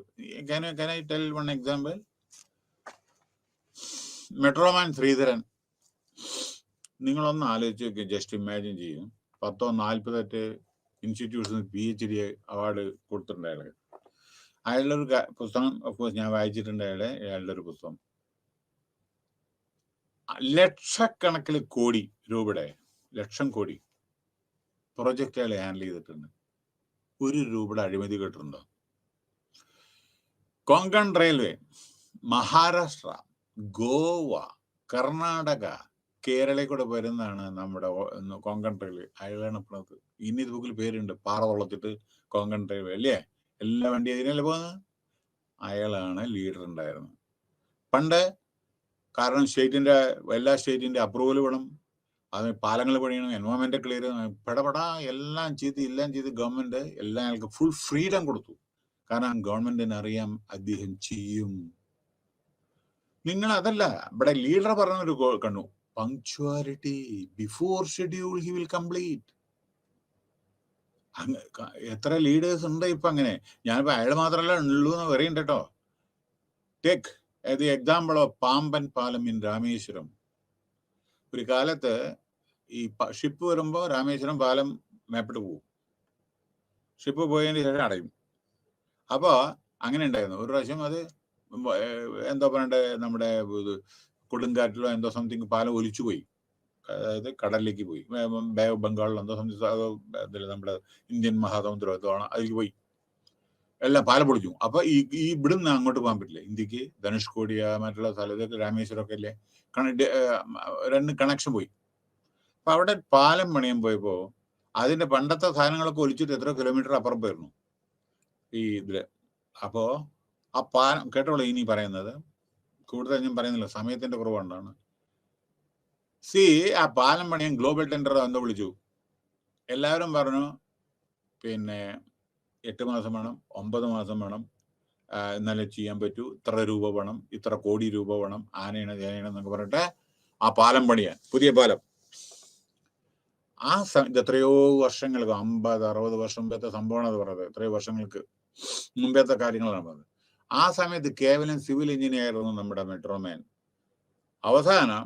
Can I tell one example? Metro man Sreedharan, നിങ്ങളൊന്ന് ആലോചിച്ച് നോക്കി, ജസ്റ്റ് ഇമാജിൻ ചെയ്യും. 40-48 ഇൻസ്റ്റിറ്റ്യൂഷന് PhD അവാർഡ് കൊടുത്തിട്ടുണ്ട് അയാൾക്ക്. അയാളുടെ ഒരു പുസ്തകം ഓഫ്കോഴ്സ് ഞാൻ വായിച്ചിട്ടുണ്ട്. അയാളുടെ ഒരു പുസ്തകം ലക്ഷക്കണക്കിന് കോടി രൂപയുടെ, ലക്ഷം കോടി പ്രൊജക്റ്റ് അയാൾ ഹാൻഡിൽ ചെയ്തിട്ടുണ്ട്. 1 രൂപയുടെ അഴിമതി കേട്ടിട്ടുണ്ടോ? കൊങ്കൺ റെയിൽവേ, മഹാരാഷ്ട്ര, ഗോവ, കർണാടക, കേരളയിൽ കൂടെ വരുന്നതാണ് നമ്മുടെ കൊങ്കൺ റെയിൽവേ. അയാളാണ് ഇപ്പോഴത് ഗിന്നീസ് ബുക്കിൽ പേരുണ്ട്, പാറ തുളച്ചിട്ട് കൊങ്കൺ റെയിൽവേ അല്ലേ, എല്ലാ വണ്ടി അതിനല്ലേ പോകുന്നത്. അയാളാണ് ലീഡർ ഉണ്ടായിരുന്നത് പണ്ട്. കാരണം എല്ലാ സ്റ്റേറ്റിന്റെ അപ്രൂവൽ വേണം, അത് പാലങ്ങൾ പണിയണം, എൻവയോൺമെന്റ് ക്ലിയർ, പെടപെടാ എല്ലാം ചെയ്ത് ഗവൺമെന്റ് എല്ലാം അയാൾക്ക് ഫുൾ ഫ്രീഡം കൊടുത്തു. കാരണം ഗവൺമെന്റിന് അറിയാം അദ്ദേഹം ചെയ്യും. നിങ്ങൾ അതല്ല, ഇവിടെ ലീഡർ പറഞ്ഞൊരു കണ്ടു, punctuality, before schedule he will complete. എത്ര ലീഡേഴ്സ് ഉണ്ട് ഇപ്പൊ അങ്ങനെ. ഞാനിപ്പോ അയാൾ മാത്രമല്ല ഉള്ളൂ എന്ന് പറയുന്നുണ്ട് കേട്ടോ. Take the example of Pamban പാലം ഇൻ രാമേശ്വരം. ഒരു കാലത്ത് ഈ ഷിപ്പ് വരുമ്പോ രാമേശ്വരം പാലം മേപ്പിട്ട് പോകും, ഷിപ്പ് പോയതിന് ശേഷം അടയും. അപ്പൊ അങ്ങനെ ഉണ്ടായിരുന്നു. ഒരു പ്രാവശ്യം അത് എന്തോ പറയണ്ടേ, നമ്മുടെ കൊടുങ്കാറ്റിലോ എന്തോ സംതിങ് പാലം ഒലിച്ചുപോയി, അതായത് കടലിലേക്ക് പോയി, ബേ ഓഫ് ബംഗാളിലോ എന്തോ സംതിങ്, നമ്മുടെ ഇന്ത്യൻ മഹാസമുദ്രം എന്തോ ആണ്, അതിലേക്ക് പോയി, എല്ലാം പാലം പൊളിച്ചു. അപ്പൊ ഈ ഇവിടുന്ന് അങ്ങോട്ട് പോകാൻ പറ്റില്ല, ഇന്ത്യക്ക് ധനുഷ്കോടിയ മറ്റുള്ള സ്ഥലത്തേക്ക് രാമേശ്വരം ഒക്കെ അല്ലേ, 2 കണക്ഷൻ പോയി. അപ്പൊ അവിടെ പാലം പണിയാൻ പോയപ്പോ അതിന്റെ പണ്ടത്തെ സാധനങ്ങളൊക്കെ ഒലിച്ചിട്ട് എത്ര കിലോമീറ്റർ അപ്പുറം പോയിരുന്നു ഈ ഇതില്. അപ്പോ ആ പാലം കേട്ടോളൂ, ഇനി പറയുന്നത് കൂടുതൽ ഞാൻ പറയുന്നില്ല, സമയത്തിന്റെ കുറവുകൊണ്ടാണ്. ആ പാലം പണിയാൻ ഗ്ലോബൽ ടെൻഡർ എന്തോ വിളിച്ചു. എല്ലാവരും പറഞ്ഞു പിന്നെ 8 മാസം വേണം, 9 മാസം വേണം, എന്നാലേ ചെയ്യാൻ പറ്റൂ, ഇത്ര രൂപ വേണം, ഇത്ര കോടി രൂപ വേണം, ആനയാണ് ജനയാണ് എന്നൊക്കെ പറഞ്ഞിട്ട് ആ പാലം പണിയാൻ, പുതിയ പാലം. ആ എത്രയോ വർഷങ്ങൾക്ക്, 50-60 വർഷം മുമ്പത്തെ സംഭവമാണ് അത് പറഞ്ഞത്, എത്രയോ വർഷങ്ങൾക്ക് മുമ്പത്തെ കാര്യങ്ങളാണ് പറഞ്ഞത്. ആ സമയത്ത് കേവലം സിവിൽ എഞ്ചിനീയർ ആയിരുന്നു നമ്മുടെ മെട്രോമാൻ. അവസാനം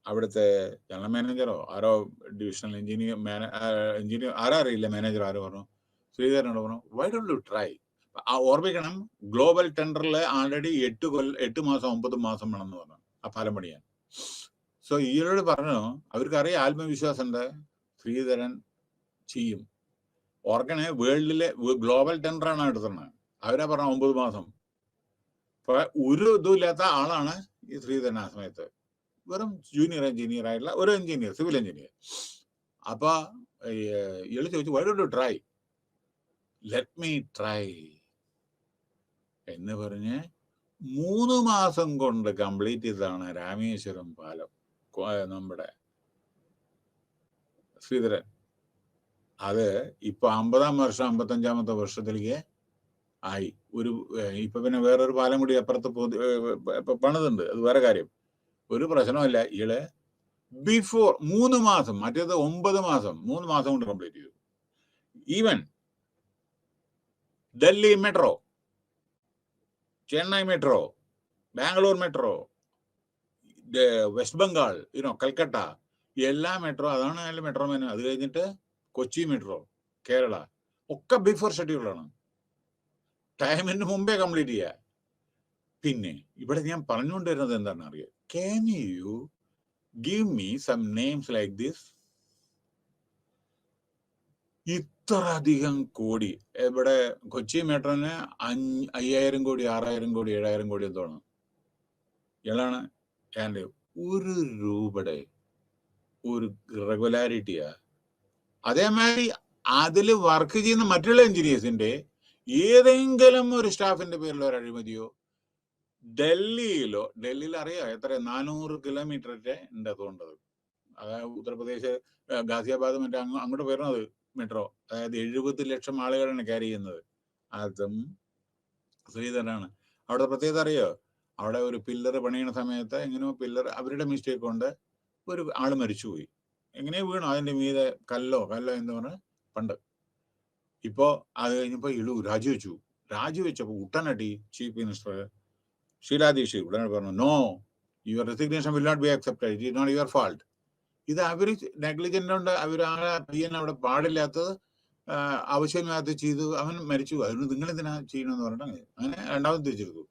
അവിടുത്തെ ജനറൽ മാനേജറോ ആരോ, ഡിവിഷണൽ എഞ്ചിനീയർ ആരോ അറിയില്ല, മാനേജർ ആരോ പറഞ്ഞു, ശ്രീധരനോട് പറഞ്ഞു, വൈ ഡോണ്ട് യു ട്രൈ. ഓർമ്മിക്കണം, ഗ്ലോബൽ ടെൻഡറിൽ ആൾറെഡി 8 മാസം 9 മാസം വേണമെന്ന് പറഞ്ഞു ആ പാലം പണിയാൻ. സോ ഈയോട് പറഞ്ഞു, അവർക്കറിയാം, ആത്മവിശ്വാസം ഉണ്ട്, ശ്രീധരൻ ചെയ്യും. ഓർക്കണേ, വേൾഡിലെ ഗ്ലോബൽ ടെൻഡറാണ് എടുത്തത്, അവരാ പറഞ്ഞ 9 മാസം. ഇപ്പൊ ഒരു ഇതും ഇല്ലാത്ത ആളാണ് ഈ ശ്രീധരൻ. ആ സമയത്ത് വെറും ജൂനിയർ എഞ്ചിനീയർ ആയിട്ടുള്ള ഒരു എഞ്ചിനീയർ, സിവിൽ എഞ്ചിനീയർ. അപ്പൊ ഇയാള് ചോദിച്ചു, Y don't you try, let me try എന്ന് പറഞ്ഞ് 3 മാസം കൊണ്ട് കംപ്ലീറ്റ് ചെയ്തതാണ് രാമേശ്വരം പാലം നമ്മുടെ ശ്രീധരൻ. അത് ഇപ്പൊ 50-ാം വർഷം 55-ാമത്തെ വർഷത്തിലേക്ക് ആയി. ഇപ്പൊ പിന്നെ വേറൊരു പാലം കൂടി അപ്പുറത്ത് പണിതുണ്ട്, അത് വേറെ കാര്യം, ഒരു പ്രശ്നമല്ല. ഇയാള് ബിഫോർ 3 മാസം, മറ്റേത് 9 മാസം, 3 മാസം കൊണ്ട് കംപ്ലീറ്റ് ചെയ്തു. Even Delhi metro, Chennai metro, Bangalore metro, west Bengal, Calcutta, എല്ലാ മെട്രോ, അതാണ് അയാൾ മെട്രോമാൻ. അത് കഴിഞ്ഞിട്ട് കൊച്ചി മെട്രോ, കേരള, ഒക്കെ ബിഫോർ ഷെഡ്യൂളാണ്, ടൈമിന് മുമ്പേ കംപ്ലീറ്റ് ചെയ്യുക. പിന്നെ ഇവിടെ ഞാൻ പറഞ്ഞുകൊണ്ടിരുന്നത് എന്താണെന്ന് അറിയാം, can you give me some names like this? ഇത്ര അധികം കോടി. ഇവിടെ കൊച്ചി മെട്രോന് 5000 കോടി, 6000 കോടി, 7000 കോടി എന്തോണ്. ഇയാളാണ് എൻ്റെ 1 രൂപയുടെ ഒരു റെഗുലാരിറ്റിയാ. അതേമാതിരി അതിൽ വർക്ക് ചെയ്യുന്ന മറ്റുള്ള എഞ്ചിനീയേഴ്സിന്റെ ഏതെങ്കിലും ഒരു സ്റ്റാഫിന്റെ പേരിൽ ഒരു അഴിമതിയോ, ഡൽഹിയിൽ അറിയാം എത്ര 400 കിലോമീറ്ററിന്റെ ഉണ്ട് തോണ്ടത്. അതായത് ഉത്തർപ്രദേശ് ഗാസിയാബാദ് മറ്റേ അങ്ങോട്ട് വരുന്നത് മെട്രോ, അതായത് 70 ലക്ഷം ആളുകളാണ് ക്യാരി ചെയ്യുന്നത്. അതും ശ്രീധരനാണ്. അവിടെ പ്രത്യേകത അറിയോ, അവിടെ ഒരു പില്ലർ പണിയുന്ന സമയത്ത് എങ്ങനെയോ അവരുടെ മിസ്റ്റേക്ക് കൊണ്ട് ഒരു ആള് മരിച്ചുപോയി. എങ്ങനെയോ വീണു, അതിന്റെ മീതെ കല്ലോ എന്താ പറഞ്ഞ പണ്ട്. ഇപ്പോ അത് കഴിഞ്ഞപ്പോ ഇളു രാജിവെച്ചപ്പോ ഉടനടി ചീഫ് മിനിസ്റ്റർ ഷീലാ ദീക്ഷിത് ഉടനെ പറഞ്ഞു, no, your resignation will not be accepted, it is not your fault. ഇത് അവര് നെഗ്ലിജന്റ് കൊണ്ട് അവർ ആ പയ്യൻ അവിടെ പാടില്ലാത്തത് ആവശ്യമില്ലാത്ത ചെയ്തു, അവൻ മരിച്ചു, അതിന് നിങ്ങൾ എന്തിനാ ചെയ്യണമെന്ന് പറഞ്ഞിട്ട് അങ്ങനെ രണ്ടാമത് തിരിച്ചെടുത്തു.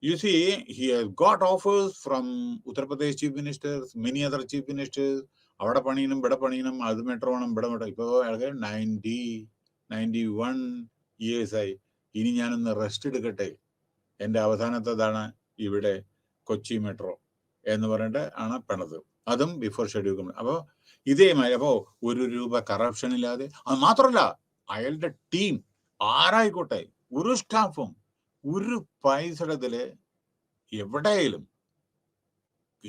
You see, he has got offers from Uttar Pradesh chief ministers, many other chief ministers. അവിടെ പണിയണം, ഇവിടെ പണിയണം, അത് മെട്രോ വേണം, ഇവിടെ മെട്രോ. ഇപ്പോൾ 91 years-ആയി. ഇനി ഞാനൊന്ന് റെസ്റ്റ് എടുക്കട്ടെ, എൻ്റെ അവസാനത്തേതാണ് ഇവിടെ കൊച്ചി മെട്രോ എന്ന് പറഞ്ഞിട്ട് ആണ് പണിത്. അതും ബിഫോർ ഷെഡ്യൂൾ കമ്മിറ്റി. അപ്പോൾ ഇതേമാതിരി അപ്പോൾ ₹1 കറപ്ഷൻ ഇല്ലാതെ. അത് മാത്രമല്ല, അയാളുടെ ടീം ആരായിക്കോട്ടെ, ഒരു സ്റ്റാഫും ഒരു പൈസയുടെ ഇതില് എവിടെയും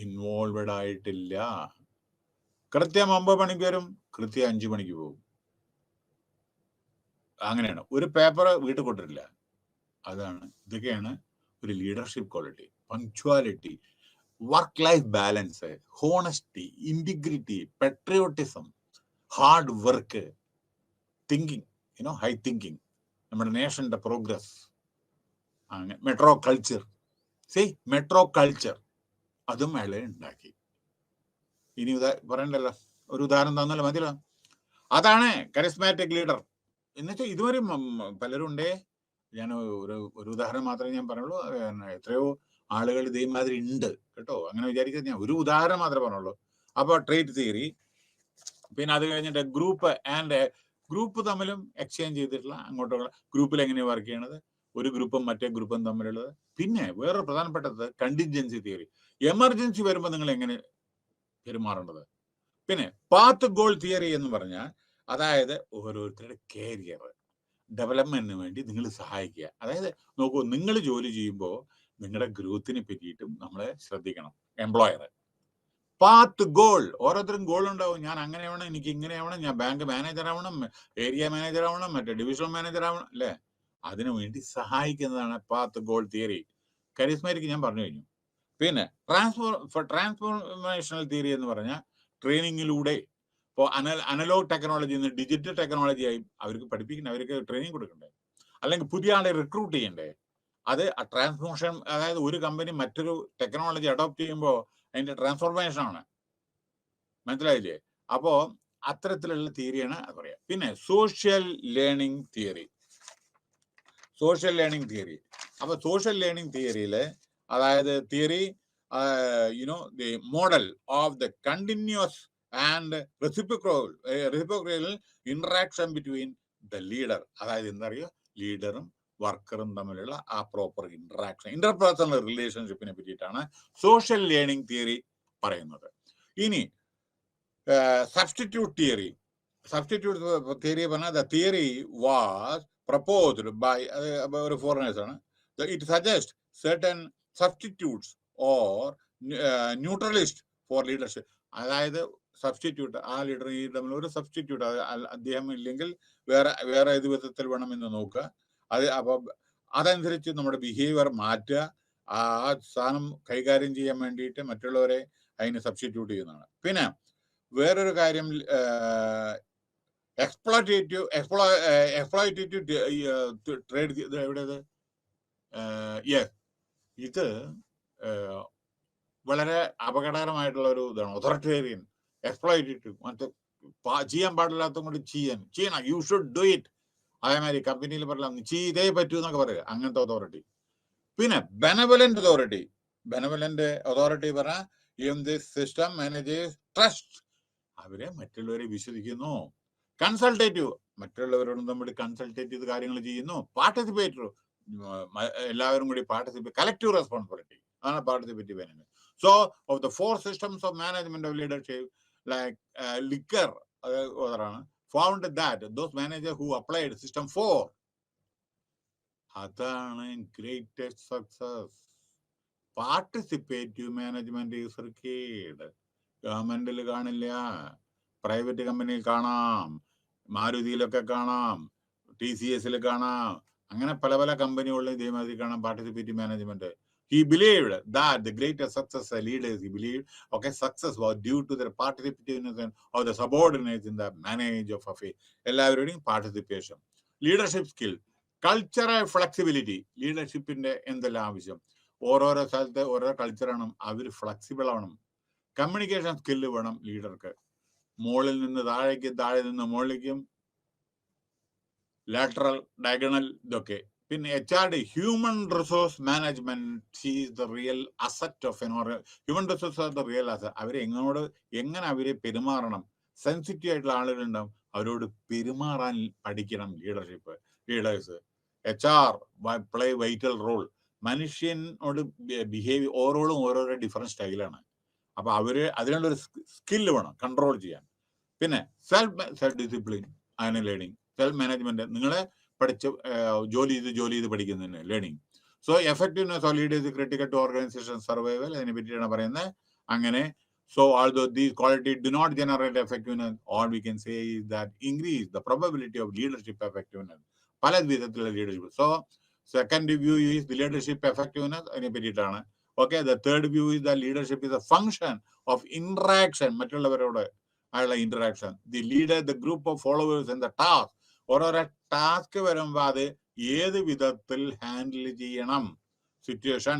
ഇൻവോൾവഡ് ആയിട്ടില്ല. കൃത്യം 9 മണിക്ക് വരും, കൃത്യം 5 മണിക്ക് പോകും. അങ്ങനെയാണ്. ഒരു പേപ്പർ വീട്ടിൽ കൊണ്ടിട്ടില്ല. ഇതൊക്കെയാണ് ഒരു leadership quality. Punctuality, work life balance, honesty, integrity, patriotism, hard work, thinking, high thinking, നമ്മുടെ നേഷന്റെ പ്രോഗ്രസ്, അങ്ങനെ മെട്രോ കൾച്ചർ. മെട്രോ കൾച്ചർ അതും അയാളെ ഉണ്ടാക്കി. ഇനി പറയണ്ടല്ലോ, ഒരു ഉദാഹരണം തന്നല്ലോ മതിയല്ലോ. അതാണ് കരിസ്മാറ്റിക് ലീഡർ. എന്നുവെച്ചാൽ ഇതുവരെ പലരും ഉണ്ടേ. ഞാൻ ഒരു ഉദാഹരണം മാത്രമേ ഞാൻ പറയുള്ളൂ. എത്രയോ ആളുകൾ ഇതേമാതിരി ഉണ്ട് കേട്ടോ, അങ്ങനെ വിചാരിക്കുന്നത്. ഞാൻ ഒരു ഉദാഹരണം മാത്രമേ പറഞ്ഞുള്ളൂ. അപ്പോൾ ട്രേറ്റ് തിയറി, പിന്നെ അത് കഴിഞ്ഞിട്ട് ഗ്രൂപ്പ് തമ്മിലും എക്സ്ചേഞ്ച് ചെയ്തിട്ടുള്ള അങ്ങോട്ടുള്ള ഗ്രൂപ്പിൽ എങ്ങനെയാണ് വർക്ക് ചെയ്യണത്, ഒരു ഗ്രൂപ്പും മറ്റേ ഗ്രൂപ്പും തമ്മിലുള്ളത്. പിന്നെ വേറൊരു പ്രധാനപ്പെട്ടത് കണ്ടിൻജൻസി തിയറി, എമർജൻസി വരുമ്പോൾ നിങ്ങൾ എങ്ങനെ പെരുമാറേണ്ടത്. പിന്നെ പാത്ത് ഗോൾ തിയറി എന്ന് പറഞ്ഞാൽ, അതായത് ഓരോരുത്തരുടെ കരിയർ ഡെവലപ്മെന്റിന് വേണ്ടി നിങ്ങൾ സഹായിക്കുക. അതായത് നോക്കൂ, നിങ്ങൾ ജോലി ചെയ്യുമ്പോൾ നിങ്ങളുടെ ഗ്രോത്തിനെ പറ്റിയിട്ടും നമ്മളെ ശ്രദ്ധിക്കണം. എംപ്ലോയർ പാത്ത് ഗോൾ, ഓരോരുത്തരും ഗോൾ ഉണ്ടാവും. ഞാൻ അങ്ങനെ ആവണം, എനിക്ക് ഇങ്ങനെ ആവണം, ഞാൻ ബാങ്ക് മാനേജർ ആവണം, ഏരിയ മാനേജർ ആവണം, മറ്റേ ഡിവിഷണൽ മാനേജർ ആവണം, അല്ലേ? അതിനു വേണ്ടി സഹായിക്കുന്നതാണ് പാത്ത് ഗോൾ തിയറി. കരിസ്മാറ്റിക് ഞാൻ പറഞ്ഞു കഴിഞ്ഞു. പിന്നെ ട്രാൻസ്ഫോർമേഷണൽ തിയറി എന്ന് പറഞ്ഞാൽ ട്രെയിനിങ്ങിലൂടെ, ഇപ്പോൾ അനലോഗ് ടെക്നോളജി നിന്ന് ഡിജിറ്റൽ ടെക്നോളജി ആയി അവർക്ക് പഠിപ്പിക്കണ്ടേ, അവർക്ക് ട്രെയിനിങ് കൊടുക്കണ്ടേ, അല്ലെങ്കിൽ പുതിയ ആളെ റിക്രൂട്ട് ചെയ്യണ്ടേ. അത് ട്രാൻസ്ഫോർമേഷൻ, അതായത് ഒരു കമ്പനി മറ്റൊരു ടെക്നോളജി അഡോപ്റ്റ് ചെയ്യുമ്പോൾ അതിന്റെ ട്രാൻസ്ഫോർമേഷൻ ആണ്. മനസ്സിലായില്ലേ? അപ്പോ അത്തരത്തിലുള്ള തിയറിയാണ് അത് പറയാം. പിന്നെ സോഷ്യൽ ലേണിംഗ് തിയറി. അപ്പൊ സോഷ്യൽ ലേണിംഗ് തിയറിയില്, അതായത് theory the model of the continuous and reciprocal interaction between the leader. അതായത് എന്താ പറയുക, ലീഡറും വർക്കറും തമ്മിലുള്ള ആ പ്രോപ്പർ ഇന്ററാക്ഷൻ, ഇന്റർപേഴ്സണൽ റിലേഷൻഷിപ്പിനെ പറ്റിയിട്ടാണ് സോഷ്യൽ ലേണിംഗ് തിയറി പറയുന്നത്. ഇനി സബ്സ്റ്റിറ്റ്യൂട്ട് തിയറി. പറഞ്ഞാൽ the theory was proposed by foreigners. It suggests certain substitutes or neutralist for leadership. അതായത് സബ്സ്റ്റിറ്റ്യൂട്ട്, ആ ലീഡർ ഈ തമ്മിൽ ഒരു സബ്സ്റ്റിറ്റ്യൂട്ട്, അദ്ദേഹം ഇല്ലെങ്കിൽ വേറെ ഏത് വിധത്തിൽ വേണമെന്ന് നോക്കുക. അപ്പൊ അതനുസരിച്ച് നമ്മുടെ ബിഹേവിയർ മാറ്റുക. ആ സ്ഥാനം കൈകാര്യം ചെയ്യാൻ വേണ്ടിയിട്ട് മറ്റുള്ളവരെ അതിന് സബ്സ്റ്റിറ്റ്യൂട്ട് ചെയ്യുന്നതാണ്. പിന്നെ വേറൊരു കാര്യം, എക്സ്പ്ലോയിറ്റേറ്റീവ് ട്രേഡ്. എവിടെയത്? ഇത് വളരെ അപകടകരമായിട്ടുള്ള ഒരു ഇതാണ്. ഒതോറിറ്റേറിയൻ, എക്സ്പ്ലോയിറ്റേറ്റീവ്, മറ്റേ ചെയ്യാൻ പാടില്ലാത്ത കൊണ്ട് ചെയ്യണം, യു ഷുഡ് ഡു ഇറ്റ്. അതേമാതിരി കമ്പനിയിൽ പറഞ്ഞാൽ ചെയ്തേ പറ്റൂ എന്നൊക്കെ പറയുക, അങ്ങനത്തെ അതോറിറ്റി. പിന്നെ ബെനവലന്റ് അതോറിറ്റി പറഞ്ഞാൽ in this system managers trust, അവരെ മറ്റുള്ളവരെ വിശ്വസിക്കുന്നു. കൺസൾട്ടേറ്റീവ്, മറ്റുള്ളവരോടും തമ്മിൽ കൺസൾട്ടേറ്റ് ചെയ്ത് കാര്യങ്ങൾ ചെയ്യുന്നു. പാർട്ടിസിപ്പേറ്റർ, എല്ലാവരും കൂടി പാർട്ടിസിപ്പേറ്റ്, കളക്റ്റീവ് റെസ്പോൺസിബിലിറ്റി, അതാണ് participative management. So of the 4 systems of management of leadership, like Licker found that those managers who applied system 4, അതാണ് greatest success. Participative management is required. ഗവൺമെന്റിൽ കാണില്ല, പ്രൈവറ്റ് കമ്പനിയിൽ കാണാം, മാരുതിയിലൊക്കെ കാണാം, TCS കാണാം, അങ്ങനെ പല കമ്പനികളിലും ഇതേമാതിരി കാണാം participative management. He believed that the greatest success leaders, success was due to their participation of the subordinates in the manage of affairs. എല്ലാവരുടെയും participation. Leadership skill, cultural flexibility. ലീഡർഷിപ്പിന്റെ എന്തെല്ലാം ആവശ്യം? ഓരോരോ സ്ഥലത്തെ ഓരോ കൾച്ചറാണ്, അവർ ഫ്ലെക്സിബിൾ ആവണം. കമ്മ്യൂണിക്കേഷൻ സ്കില്ല് വേണം ലീഡർക്ക്. മുകളിൽ നിന്ന് താഴേക്കും, താഴെ നിന്ന് മുകളിലേക്കും, ലാറ്ററൽ, ഡയഗണൽ, ഇതൊക്കെ. പിന്നെ HRD, human resource management is the real asset of an human resource are the real asset. എങ്ങനെ അവരെ പെരുമാറണം. സെൻസിറ്റീവ് ആയിട്ടുള്ള ആളുകളുണ്ടാവും, അവരോട് പെരുമാറാൻ പഠിക്കണം leaders. HR play vital role. മനുഷ്യനോട് ബിഹേവ് ഓരോരോ ഡിഫറെന്റ് സ്റ്റൈലാണ്. അപ്പൊ അതിനുള്ളൊരു സ്കില്ല് വേണം കൺട്രോൾ ചെയ്യാൻ. പിന്നെ സെൽഫ് ഡിസിപ്ലിൻ ആണ് ലേണിംഗ്. സെൽഫ് മാനേജ്മെന്റ്, നിങ്ങളെ പഠിച്ച് ജോലി ചെയ്ത് പഠിക്കുന്നതന്നെ learning. So effectiveness of leaders critical to organisation survival. അതിനെ പറ്റിയാണ് പറയുന്നത്. അങ്ങനെ so although these qualities do not generate effectiveness, all we can say is that increase the probability of leadership effectiveness. പല വിധത്തിലുള്ള leadership. So second view is the leadership effectiveness, അതിനെ പറ്റിയിട്ടാണ്. Okay, the third view is the leadership is A function of interaction, മറ്റുള്ളവരോട് ആയുള്ള interaction. The leader, the group of followers and the task. ഓരോരോ task വരുമ്പോൾ അത് ഏത് വിധത്തിൽ handle ചെയ്യണം. സിറ്റുവേഷൻ,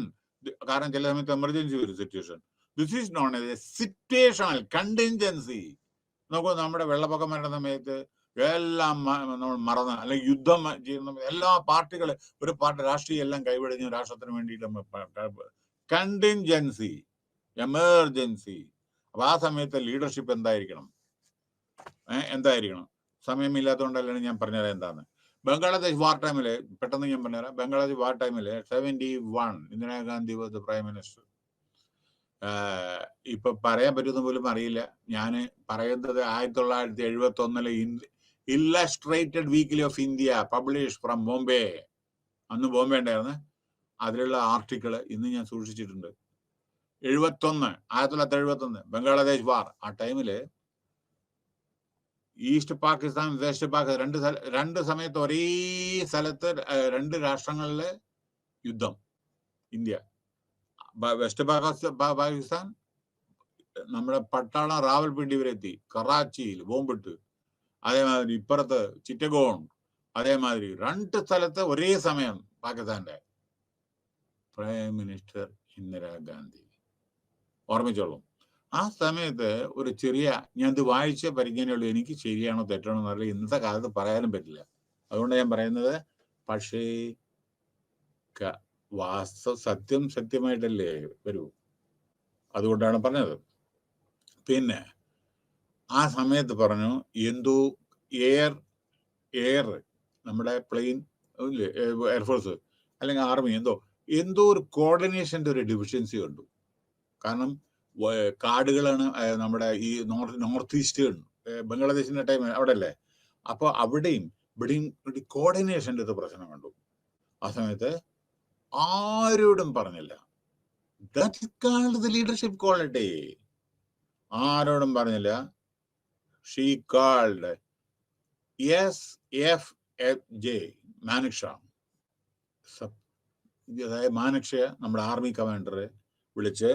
കാരണം ചില സമയത്ത് എമർജൻസി വരും situation. This is known as A situational contingency. നോക്കൂ, നമ്മുടെ വെള്ളപ്പൊക്കം വരുന്ന സമയത്ത് എല്ലാം നമ്മൾ മറന്ന്, അല്ലെങ്കിൽ യുദ്ധം ചെയ്യുന്ന എല്ലാ പാർട്ടികൾ, ഒരു പാർട്ടി രാഷ്ട്രീയം എല്ലാം കൈവിടിഞ്ഞ് രാഷ്ട്രത്തിന് വേണ്ടിയിട്ട് കണ്ടിൻജൻസി, എമർജൻസി. അപ്പൊ ആ സമയത്ത് ലീഡർഷിപ്പ് എന്തായിരിക്കണം? സമയമില്ലാത്തതുകൊണ്ടല്ലാണ് ഞാൻ പറഞ്ഞത് എന്താന്ന്. ബംഗ്ലാദേശ് വാർ ടൈമില്, പെട്ടെന്ന് ഞാൻ പറഞ്ഞുതരാം. ബംഗ്ലാദേശ് വാർ ടൈമില് 71 Indira Gandhi was the prime minister. ഇപ്പൊ പറയാൻ പറ്റുന്ന പോലും അറിയില്ല. ഞാൻ പറയുന്നത് 1971 Illustrated weekly of India publish from Bombay. അന്ന് ബോംബെ ഉണ്ടായിരുന്നു. അതിലുള്ള ആർട്ടിക്കിള് ഇന്ന് ഞാൻ സൂക്ഷിച്ചിട്ടുണ്ട്. 1971 ബംഗ്ലാദേശ് വാർ. ആ ടൈമില് ഈസ്റ്റ് പാകിസ്ഥാൻ, വെസ്റ്റ് പാകിസ്ഥാൻ, രണ്ട് സമയത്ത് ഒരേ സ്ഥലത്ത് രണ്ട് രാഷ്ട്രങ്ങളിലെ യുദ്ധം. ഇന്ത്യ, വെസ്റ്റ് പാകിസ്ഥാൻ, നമ്മുടെ പട്ടാളം റാവൽപിണ്ടി വരെ എത്തി, കറാച്ചിയിൽ ബോംബിട്ട്. അതേമാതിരി ഇപ്പുറത്ത് ചിറ്റഗോൺ, അതേമാതിരി രണ്ട് സ്ഥലത്ത് ഒരേ സമയം പാകിസ്ഥാന്റെ പ്രൈം മിനിസ്റ്റർ ഇന്ദിരാഗാന്ധി. ഓർമ്മിച്ചോളും. ആ സമയത്ത് ഒരു ചെറിയ, ഞാൻ ഇത് വായിച്ച പരിജ്ഞാനമുള്ളൂ, എനിക്ക് ശരിയാണോ തെറ്റാണോ എന്നറിയില്ല. ഇന്നത്തെ കാലത്ത് പറയാനും പറ്റില്ല. അതുകൊണ്ട് ഞാൻ പറയുന്നത്, പക്ഷേ സത്യമായിട്ടല്ലേ വരൂ. അതുകൊണ്ടാണ് പറഞ്ഞത്. പിന്നെ ആ സമയത്ത് പറഞ്ഞു, എന്തോ എയർ നമ്മുടെ പ്ലെയിൻ എയർഫോഴ്സ് അല്ലെങ്കിൽ ആർമി എന്തോ ഒരു കോർഡിനേഷന്റെ ഒരു ഡെഫിഷ്യൻസി കണ്ടു. കാരണം കാടുകളാണ് നമ്മുടെ ഈ നോർത്ത് ഈസ്റ്റ് ബംഗ്ലാദേശിന്റെ ടൈം അവിടെ അല്ലേ. അപ്പൊ അവിടെയും ഇവിടെയും കോർഡിനേഷന്റെ ഒരു പ്രശ്നം കണ്ടു. ആ സമയത്ത് ആരോടും പറഞ്ഞില്ല. That is called the leadership quality. ആരോടും പറഞ്ഞില്ല. She called SFJ മാനക്ഷ. അതായത് മാനക്ഷയെ നമ്മുടെ ആർമി കമാൻഡറെ വിളിച്ച്,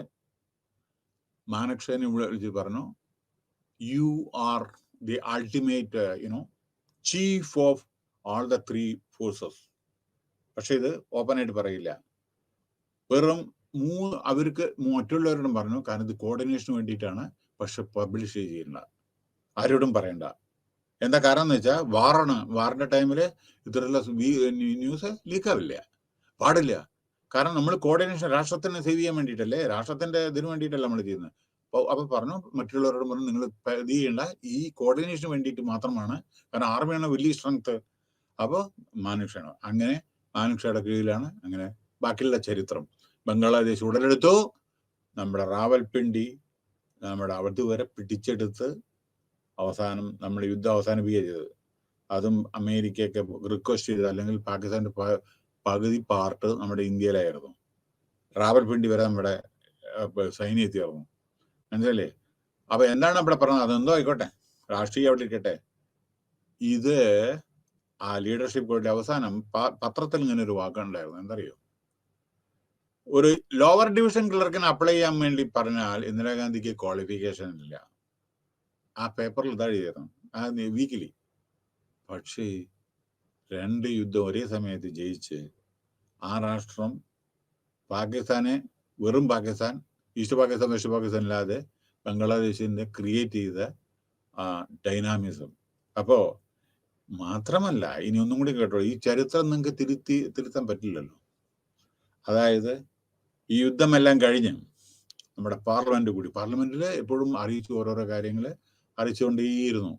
മാനക്ഷനെ വിളിച്ച് പറഞ്ഞു, you are the ultimate chief of all the 3 forces. പക്ഷെ ഇത് ഓപ്പൺ ആയിട്ട് പറയില്ല. വെറും അവർക്ക് മറ്റുള്ളവരോടും പറഞ്ഞു, കാരണം ഇത് കോർഡിനേഷന് വേണ്ടിയിട്ടാണ്. പക്ഷെ പബ്ലിഷ് ചെയ്യണ്ട, ആരോടും പറയണ്ട. എന്താ കാരണം എന്ന് വെച്ചാൽ വാറിന്റെ ടൈമില് ഇത്തരത്തിലുള്ള ന്യൂസ് ലീക്കാവില്ല, പാടില്ല. കാരണം നമ്മൾ കോർഡിനേഷൻ രാഷ്ട്രത്തിനെ സേവ് ചെയ്യാൻ വേണ്ടിയിട്ടല്ലേ, രാഷ്ട്രത്തിന്റെ ഇതിന് വേണ്ടിയിട്ടല്ല നമ്മൾ ചെയ്യുന്നത്. അപ്പൊ പറഞ്ഞു, മറ്റുള്ളവരോടും പറഞ്ഞു, നിങ്ങൾ ഇത് ചെയ്യേണ്ട, ഈ കോർഡിനേഷന് വേണ്ടിയിട്ട് മാത്രമാണ്. കാരണം ആർമിയാണ് വലിയ സ്ട്രെങ്ത്. അപ്പോൾ മാനുക്ഷയാണ്. അങ്ങനെ മാനുക്ഷയുടെ കീഴിലാണ് അങ്ങനെ ബാക്കിയുള്ള ചരിത്രം. ബംഗ്ലാദേശ് ഉടലെടുത്തു. നമ്മുടെ റാവൽപിണ്ടി നമ്മുടെ അവിടെ വരെ പിടിച്ചെടുത്ത് അവസാനം നമ്മുടെ യുദ്ധം അവസാനിപ്പിക്കുക ചെയ്തത്. അതും അമേരിക്കയൊക്കെ റിക്വസ്റ്റ് ചെയ്ത്, അല്ലെങ്കിൽ പാകിസ്ഥാന്റെ പകുതി പാർട്ട് നമ്മുടെ ഇന്ത്യയിലായിരുന്നു. റാവൽപിണ്ടി വരെ നമ്മുടെ സൈന്യത്തിൽ ഇറങ്ങും. മനസ്സിലല്ലേ? അപ്പൊ എന്താണ് അവിടെ പറഞ്ഞത്? അതെന്തോ ആയിക്കോട്ടെ, രാഷ്ട്രീയം അവിടെ ഇരിക്കട്ടെ. ഇത് ആ ലീഡർഷിപ്പ് ക്വാളിറ്റി അവസാനം പത്രത്തിൽ ഇങ്ങനെ ഒരു വാക്കുണ്ടായിരുന്നു. എന്തറിയോ? ഒരു ലോവർ ഡിവിഷൻ ക്ലർക്കിന് അപ്ലൈ ചെയ്യാൻ വേണ്ടി പറഞ്ഞാൽ ഇന്ദിരാഗാന്ധിക്ക് ക്വാളിഫിക്കേഷൻ ഇല്ല. ആ പേപ്പറിൽ ഇതാ എഴുതിയിരുന്നു, ആ വീക്കിലി. പക്ഷേ 2 യുദ്ധം ഒരേ സമയത്ത് ജയിച്ച് ആ രാഷ്ട്രം പാകിസ്ഥാനെ വെറും പാകിസ്ഥാൻ, ഈസ്റ്റ് പാകിസ്ഥാൻ വെസ്റ്റ് പാകിസ്ഥാൻ ഇല്ലാതെ ബംഗ്ലാദേശിന്റെ ക്രിയേറ്റ് ചെയ്ത ഡൈനാമിസം. അപ്പോ മാത്രമല്ല, ഇനി ഒന്നും കൂടി കേട്ടോ, ഈ ചരിത്രം നിങ്ങൾക്ക് തിരുത്താൻ പറ്റില്ലല്ലോ. അതായത് ഈ യുദ്ധമെല്ലാം കഴിഞ്ഞ് നമ്മുടെ പാർലമെന്റിൽ എപ്പോഴും അറിയിച്ചു, ഓരോരോ കാര്യങ്ങൾ അറിയിച്ചുകൊണ്ടേയിരുന്നു.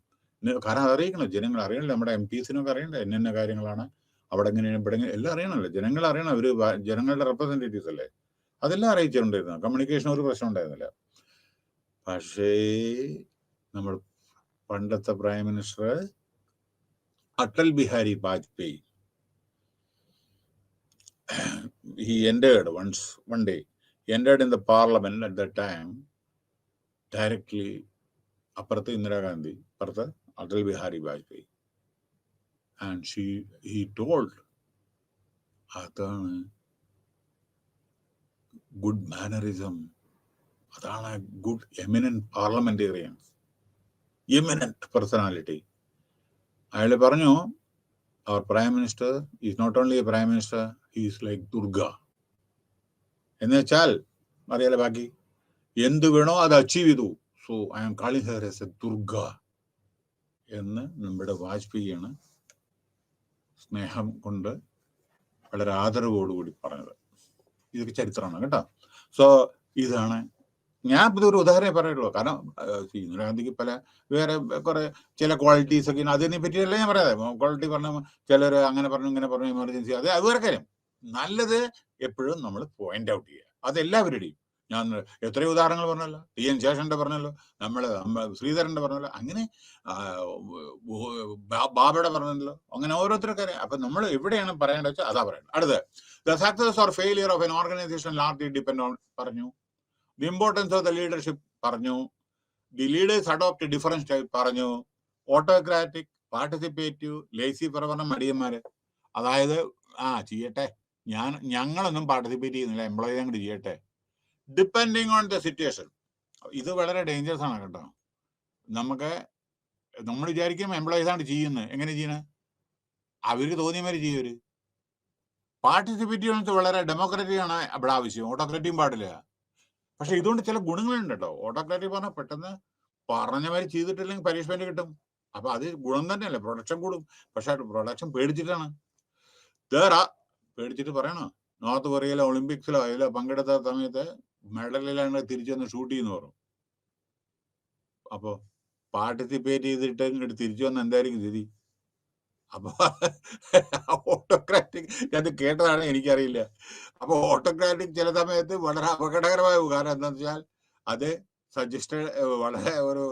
കാരണം അറിയിക്കണം, ജനങ്ങൾ അറിയണല്ലോ, നമ്മുടെ MPസിനൊക്കെ അറിയണ്ടേ എന്നെ കാര്യങ്ങളാണ് അവിടെ എങ്ങനെയാണ് ഇവിടെ എല്ലാം അറിയണമല്ലോ, ജനങ്ങൾ അറിയണം, അവര് ജനങ്ങളുടെ റെപ്രസെന്റേറ്റീവ്സ് അല്ലേ, അതെല്ലാം അറിയിച്ചുകൊണ്ടിരുന്നു. കമ്മ്യൂണിക്കേഷൻ ഒരു പ്രശ്നം ഉണ്ടായിരുന്നില്ല. പക്ഷേ നമ്മൾ പണ്ടത്തെ prime minister Atal Bihari Vajpayee, he entered one day in the parliament at that time, directly അപ്പുറത്ത് ഇന്ദിരാഗാന്ധി, അപ്പുറത്ത് Atal Bihari Vajpayee, and he told, അതാണ് ഗുഡ് മാനറിസം, അതാണ് good eminent parliamentarian, eminent personality. അയാൾ പറഞ്ഞു, our prime minister is not only a prime minister, he is like Durga. എന്ന് വെച്ചാൽ അറിയാലോ ബാക്കി, എന്ത് വേണോ അത് അച്ചീവ് ചെയ്തു. So I am calling her as a Durga എന്ന് നമ്മുടെ വാജ്പേയിയാണ് സ്നേഹം കൊണ്ട് വളരെ ആദരവോടുകൂടി പറഞ്ഞത്. ഇതൊക്കെ ചരിത്രമാണ് കേട്ടോ. സോ ഇതാണ് ഞാൻ ഇതൊരു ഉദാഹരണം പറയുള്ളൂ. കാരണം ഇന്ദിരാഗാന്ധിക്ക് വേറെ കുറെ ചില ക്വാളിറ്റീസ് ഒക്കെ, അതിനെ പറ്റിയല്ല ഞാൻ പറയാതെ. ക്വാളിറ്റി പറഞ്ഞ ചിലർ അങ്ങനെ പറഞ്ഞു ഇങ്ങനെ പറഞ്ഞു, എമർജൻസി, അത് വേറെ കാര്യം. നല്ലത് എപ്പോഴും നമ്മൾ പോയിന്റ് ഔട്ട് ചെയ്യുക, അതെല്ലാവരുടെയും. ഞാൻ എത്രയോ ഉദാഹരണങ്ങൾ പറഞ്ഞല്ലോ, TN ശേഷന്റെ പറഞ്ഞല്ലോ, ശ്രീധരന്റെ പറഞ്ഞല്ലോ, അങ്ങനെ ബാബയുടെ പറഞ്ഞല്ലോ, അങ്ങനെ ഓരോരുത്തർക്കാരെ. അപ്പൊ നമ്മൾ എവിടെയാണ് പറയേണ്ടത് വെച്ചാൽ അതാ പറയണം. അടുത്ത്, the success or failure of an organisation largely depend on പറഞ്ഞു. The importance of the leadership പറഞ്ഞു. The leaders adopt difference type പറഞ്ഞു. ഓട്ടോക്രാറ്റിക്, പാർട്ടിസിപ്പേറ്റീവ്, ലേസി പ്രവർത്തനം, മടിയന്മാര്. അതായത് ചെയ്യട്ടെ, ഞങ്ങളൊന്നും പാർട്ടിസിപ്പേറ്റ് ചെയ്യുന്നില്ല, എംപ്ലോയി അങ്ങോട്ട് ചെയ്യട്ടെ. Depending on the situation. ഇത് വളരെ ഡേഞ്ചറസ് ആണ് കേട്ടോ. നമ്മൾ വിചാരിക്കും എംപ്ലോയീസ് ആണ് ചെയ്യുന്നത്, എങ്ങനെ ചെയ്യണേ, അവർക്ക് തോന്നിയമാര് ചെയ്യവര്. പാർട്ടിസിപ്പേറ്റീവ് വളരെ ഡെമോക്രാറ്റിക് ആണ് ഇവിടെ ആവശ്യം, ഓട്ടോക്രാറ്റിക്കും പാടില്ല. പക്ഷെ ഇതുകൊണ്ട് ചില ഗുണങ്ങളുണ്ട് കേട്ടോ. ഓട്ടോക്രാറ്റിക് പറഞ്ഞാൽ പെട്ടെന്ന് പറഞ്ഞമാര് ചെയ്തിട്ടില്ലെങ്കിൽ പനിഷ്മെന്റ് കിട്ടും. അപ്പൊ അത് ഗുണം തന്നെയല്ലേ, പ്രൊഡക്ഷൻ കൂടും. പക്ഷെ പ്രൊഡക്ഷൻ പേടിച്ചിട്ടാണ്. പേടിച്ചിട്ട് പറയണോ, നോർത്ത് കൊറിയയിലെ ഒളിമ്പിക്സിലോ അതിലോ പങ്കെടുത്ത സമയത്ത് മെഡലിലാണ് തിരിച്ചു വന്ന് ഷൂട്ട് ചെയ്യുന്ന പറഞ്ഞു. അപ്പൊ പാർട്ടിസിപ്പേറ്റ് ചെയ്തിട്ട് ഇങ്ങോട്ട് തിരിച്ചു വന്ന എന്തായിരിക്കും സ്ഥിതി? അപ്പൊ ഓട്ടോക്രാറ്റിക്, അത് കേട്ടതാണ്, എനിക്കറിയില്ല. അപ്പൊ ഓട്ടോക്രാറ്റിക് ചില സമയത്ത് വളരെ അപകടകരമായ, കാരണം എന്താണെന്ന് വെച്ചാൽ അത് സജസ്റ്റഡ് വളരെ ഒരു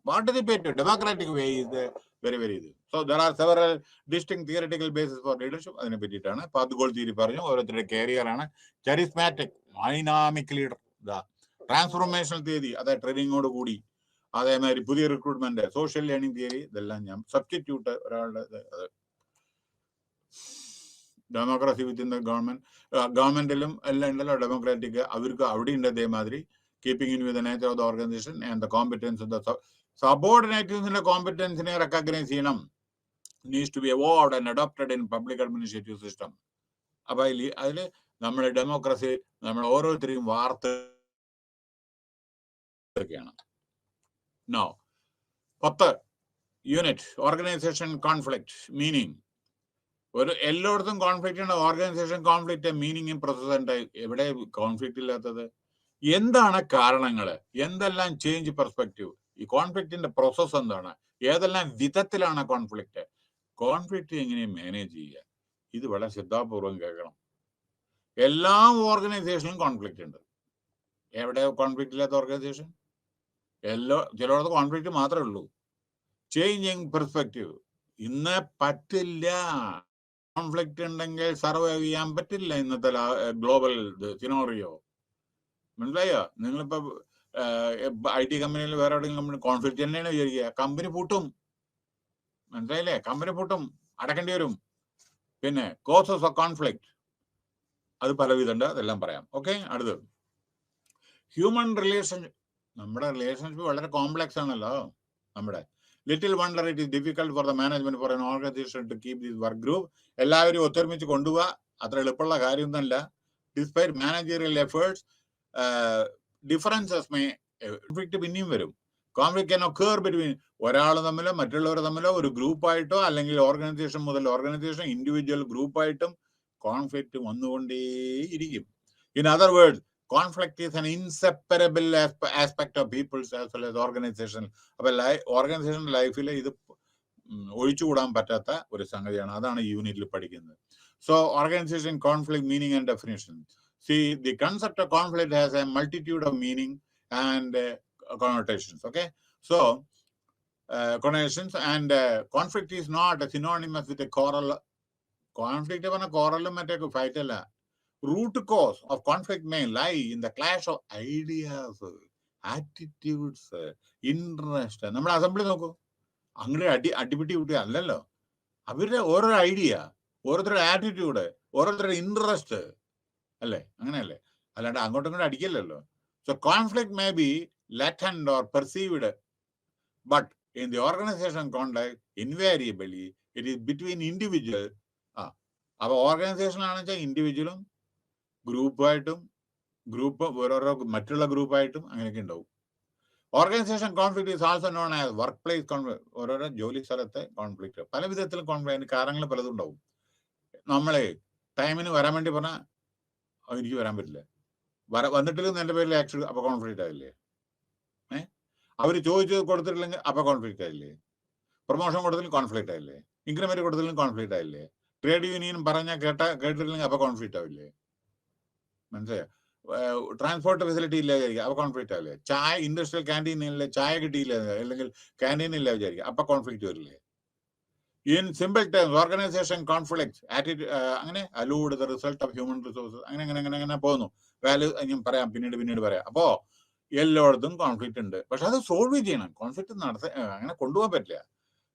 പാർട്ടിസിപ്പേറ്റീവ് ഡെമോക്രാറ്റിക് വേ ഇത് വെരി വെരി ഇത്. So there are several distinct theoretical basis for leadership. അതിനെ പറ്റിയിട്ടാണ് പാത്ഗോൾ തിയറി പറഞ്ഞു. ഓരോരുത്തരുടെ കാരിയറാണ്. ചരിസ്മാറ്റിക്, ഡൈനാമിക് ലീഡർ, ട്രാൻസ്ഫോർമേഷണൽ തിയറി, അതായത് ട്രെയിനിങ്ങോട് കൂടി, അതേമാതിരി പുതിയ റിക്രൂട്ട്മെന്റ്, സോഷ്യൽ ലേണിംഗ് തിയറി, ഇതെല്ലാം ഞാൻ സബ്സ്റ്റിറ്റ്യൂട്ട് ഒരാളുടെ ഡെമോക്രസി വിത്തിൻ ദ ഗവൺമെന്റിലും എല്ലാം ഉണ്ടല്ലോ ഡെമോക്രാറ്റിക്, അവർക്ക് അവിടെ ഉണ്ട് അതേമാതിരി. Keeping in with the nature of the organisation and the competence of the സബോർഡിനേറ്റീവ്സിന്റെ കോമ്പറ്റൻസിനെ റെക്കഗ്നൈസ് ചെയ്യണം. Needs to be award and adopted in public administrative system. അപ്പൊ അതിൽ നമ്മുടെ ഡെമോക്രസി നമ്മൾ ഓരോരുത്തരെയും വാർത്തൊക്കെയാണ്. No 10 unit organisation conflict meaning. ഒരു എല്ലായിടത്തും കോൺഫ്ലിക്റ്റ് ഉണ്ട്. ഓർഗനൈസേഷൻ കോൺഫ്ലിക്റ്റ് മീനിങ്ങും പ്രൊസസ്സുണ്ട്. എവിടെ കോൺഫ്ലിക്റ്റ് ഇല്ലാത്തത്? എന്താണ് കാരണങ്ങൾ? എന്തെല്ലാം ചേഞ്ച് പെർസ്പെക്റ്റീവ്? ഈ കോൺഫ്ലിക്റ്റിന്റെ പ്രോസസ് എന്താണ്? ഏതെല്ലാം വിധത്തിലാണ് കോൺഫ്ലിക്റ്റ്? കോൺഫ്ലിക്റ്റ് എങ്ങനെ മാനേജ് ചെയ്യുക? ഇത് വളരെ ശ്രദ്ധാപൂർവം കേൾക്കണം. എല്ലാ ഓർഗനൈസേഷനിലും കോൺഫ്ലിക്റ്റ് ഉണ്ട്. എവിടെ കോൺഫ്ലിക്റ്റ് ഇല്ലാത്ത ഓർഗനൈസേഷൻ? ചിലയിടത്ത് കോൺഫ്ലിക്റ്റ് മാത്രമേ ഉള്ളൂ. Changing perspective. ഇന്ന് പറ്റില്ല, കോൺഫ്ലിക്റ്റ് ഉണ്ടെങ്കിൽ സർവൈവ് ചെയ്യാൻ പറ്റില്ല ഇന്നത്തെ ഗ്ലോബൽ സിനോറിയോ. മനസ്സിലായോ? നിങ്ങളിപ്പോ IT കമ്പനിയിൽ വേറെ എവിടെയെങ്കിലും കമ്പനി കോൺഫ്ലിക്റ്റ് തന്നെയാണ് വിചാരിക്കുക, കമ്പനി പൂട്ടും. മനസ്സിലായില്ലേ? കമ്പനി പൂട്ടും, അടക്കേണ്ടി വരും. പിന്നെ കോസസ് ഓഫ് കോൺഫ്ലിക്റ്റ് അത് പലവിധമുണ്ട്, അതെല്ലാം പറയാം. ഓക്കെ, അടുത്ത് ഹ്യൂമൻ റിലേഷൻ. നമ്മുടെ റിലേഷൻഷിപ്പ് വളരെ കോംപ്ലക്സ് ആണല്ലോ. നമ്മുടെ Little wonder it is difficult for the management for an organization to keep this work group. എല്ലാവരും ഒത്തൊരുമിച്ച് കൊണ്ടുപോവുക അത്ര എളുപ്പമുള്ള കാര്യമൊന്നുമല്ല. Despite managerial efforts, differences may conflict പിന്നെയും വരും. Conflict can occur between ഒരാൾ തമ്മിലോ മറ്റുള്ളവർ തമ്മിലോ ഒരു ഗ്രൂപ്പായിട്ടോ അല്ലെങ്കിൽ ഓർഗനൈസേഷൻ മുതൽ ഓർഗനൈസേഷൻ ഇൻഡിവിജ്വൽ ഗ്രൂപ്പായിട്ടും കോൺഫ്ലിക്റ്റ് വന്നുകൊണ്ടേയിരിക്കും. In other words, conflict is an inseparable aspect of people's as well as organization. അപ്പോൾ ഓർഗനൈസേഷൻ ലൈഫിൽ ഇത് ഒഴിച്ചുകൂടാൻ പറ്റാത്ത ഒരു സംഗതിയാണ്. അതാണ് ഈ യൂണിറ്റിൽ പഠിക്കുന്നത്. So organization conflict meaning and definition. See, the concept of conflict has a multitude of meaning and connotations. Okay, so connotations and conflict is not synonymous with a quarrel. Conflict പറഞ്ഞ quarrel മറ്റേ fight അല്ല. Root cause of conflict may lie in the clash of ideas, attitudes, interest. നമ്മുടെ assembly നോക്കൂ, അങ്ങനെ അടിപിടി കിട്ടുക അല്ലല്ലോ. അവരുടെ ഓരോ ഐഡിയ, ഓരോരുത്തരുടെ ആറ്റിറ്റ്യൂഡ്, ഓരോരുത്തരുടെ ഇൻട്രസ്റ്റ് അല്ലേ, അങ്ങനെയല്ലേ, അല്ലാണ്ട് അങ്ങോട്ടും ഇങ്ങോട്ടും അടിക്കില്ലല്ലോ. So conflict may be latent or perceived, but in the organization context, invariably it is between individual. അപ്പൊ ഓർഗനൈസേഷൻ ആണെന്ന് വെച്ചാൽ ഇൻഡിവിജ്വലും ഗ്രൂപ്പായിട്ടും ഓരോരോ മറ്റുള്ള ഗ്രൂപ്പായിട്ടും അങ്ങനെയൊക്കെ ഉണ്ടാവും. Organisation conflict is also known as work place conflict. ഓരോരോ ജോലി സ്ഥലത്തെ കോൺഫ്ലിക്ട് പല വിധത്തിലും കോൺഫ്ലിക്ട്, കാരണങ്ങൾ പലതും ഉണ്ടാവും. നമ്മളെ ടൈമിന് വരാൻ വേണ്ടി പറഞ്ഞാൽ എനിക്ക് വരാൻ പറ്റില്ല, വന്നിട്ടില്ലെങ്കിൽ എൻ്റെ പേരിൽ ആക്ച്വലി അപ്പൊ കോൺഫ്ലിക്റ്റ് ആയില്ലേ. അവർ ചോദിച്ചത് കൊടുത്തിട്ടില്ലെങ്കിൽ അപ്പൊ കോൺഫ്ലിക്റ്റ് ആയില്ലേ. പ്രൊമോഷൻ കൊടുത്തില്ലെങ്കിൽ കോൺഫ്ലിക്റ്റ് ആയില്ലേ. ഇൻക്രിമെന്റ് കൊടുത്തില്ലെങ്കിൽ കോൺഫ്ലിക്റ്റ് ആയില്ലേ. ട്രേഡ് യൂണിയൻ പറഞ്ഞാൽ കേട്ടിട്ടില്ലെങ്കിൽ അപ്പൊ കോൺഫ്ലിക്റ്റ് ആവില്ലേ. മനസ്സിലായോ? ട്രാൻസ്പോർട്ട് ഫെസിലിറ്റി ഇല്ല വിചാരിക്കുക, അപ്പൊ കോൺഫ്ലിക്റ്റ് ആവില്ലേ. ചായ ഇൻഡസ്ട്രിയൽ ക്യാൻറ്റീനില്ല, ചായ കിട്ടിയില്ല അല്ലെങ്കിൽ ക്യാൻറ്റീൻ ഇല്ല വിചാരിക്കുക, അപ്പൊ കോൺഫ്ലിക്റ്റ് വരില്ലേ. In simple terms organisation conflicts അങ്ങനെ alluded the result of human resources അങ്ങനെ പോകുന്നു. വാല്യൂ ഞാൻ പറയാം, പിന്നീട് പറയാം. അപ്പോ എല്ലായിടത്തും കോൺഫ്ലിക്റ്റ് ഉണ്ട്, പക്ഷെ അത് സോൾവ് ചെയ്യണം. കോൺഫ്ലിക്റ്റ് അങ്ങനെ കൊണ്ടുപോകാൻ പറ്റില്ല.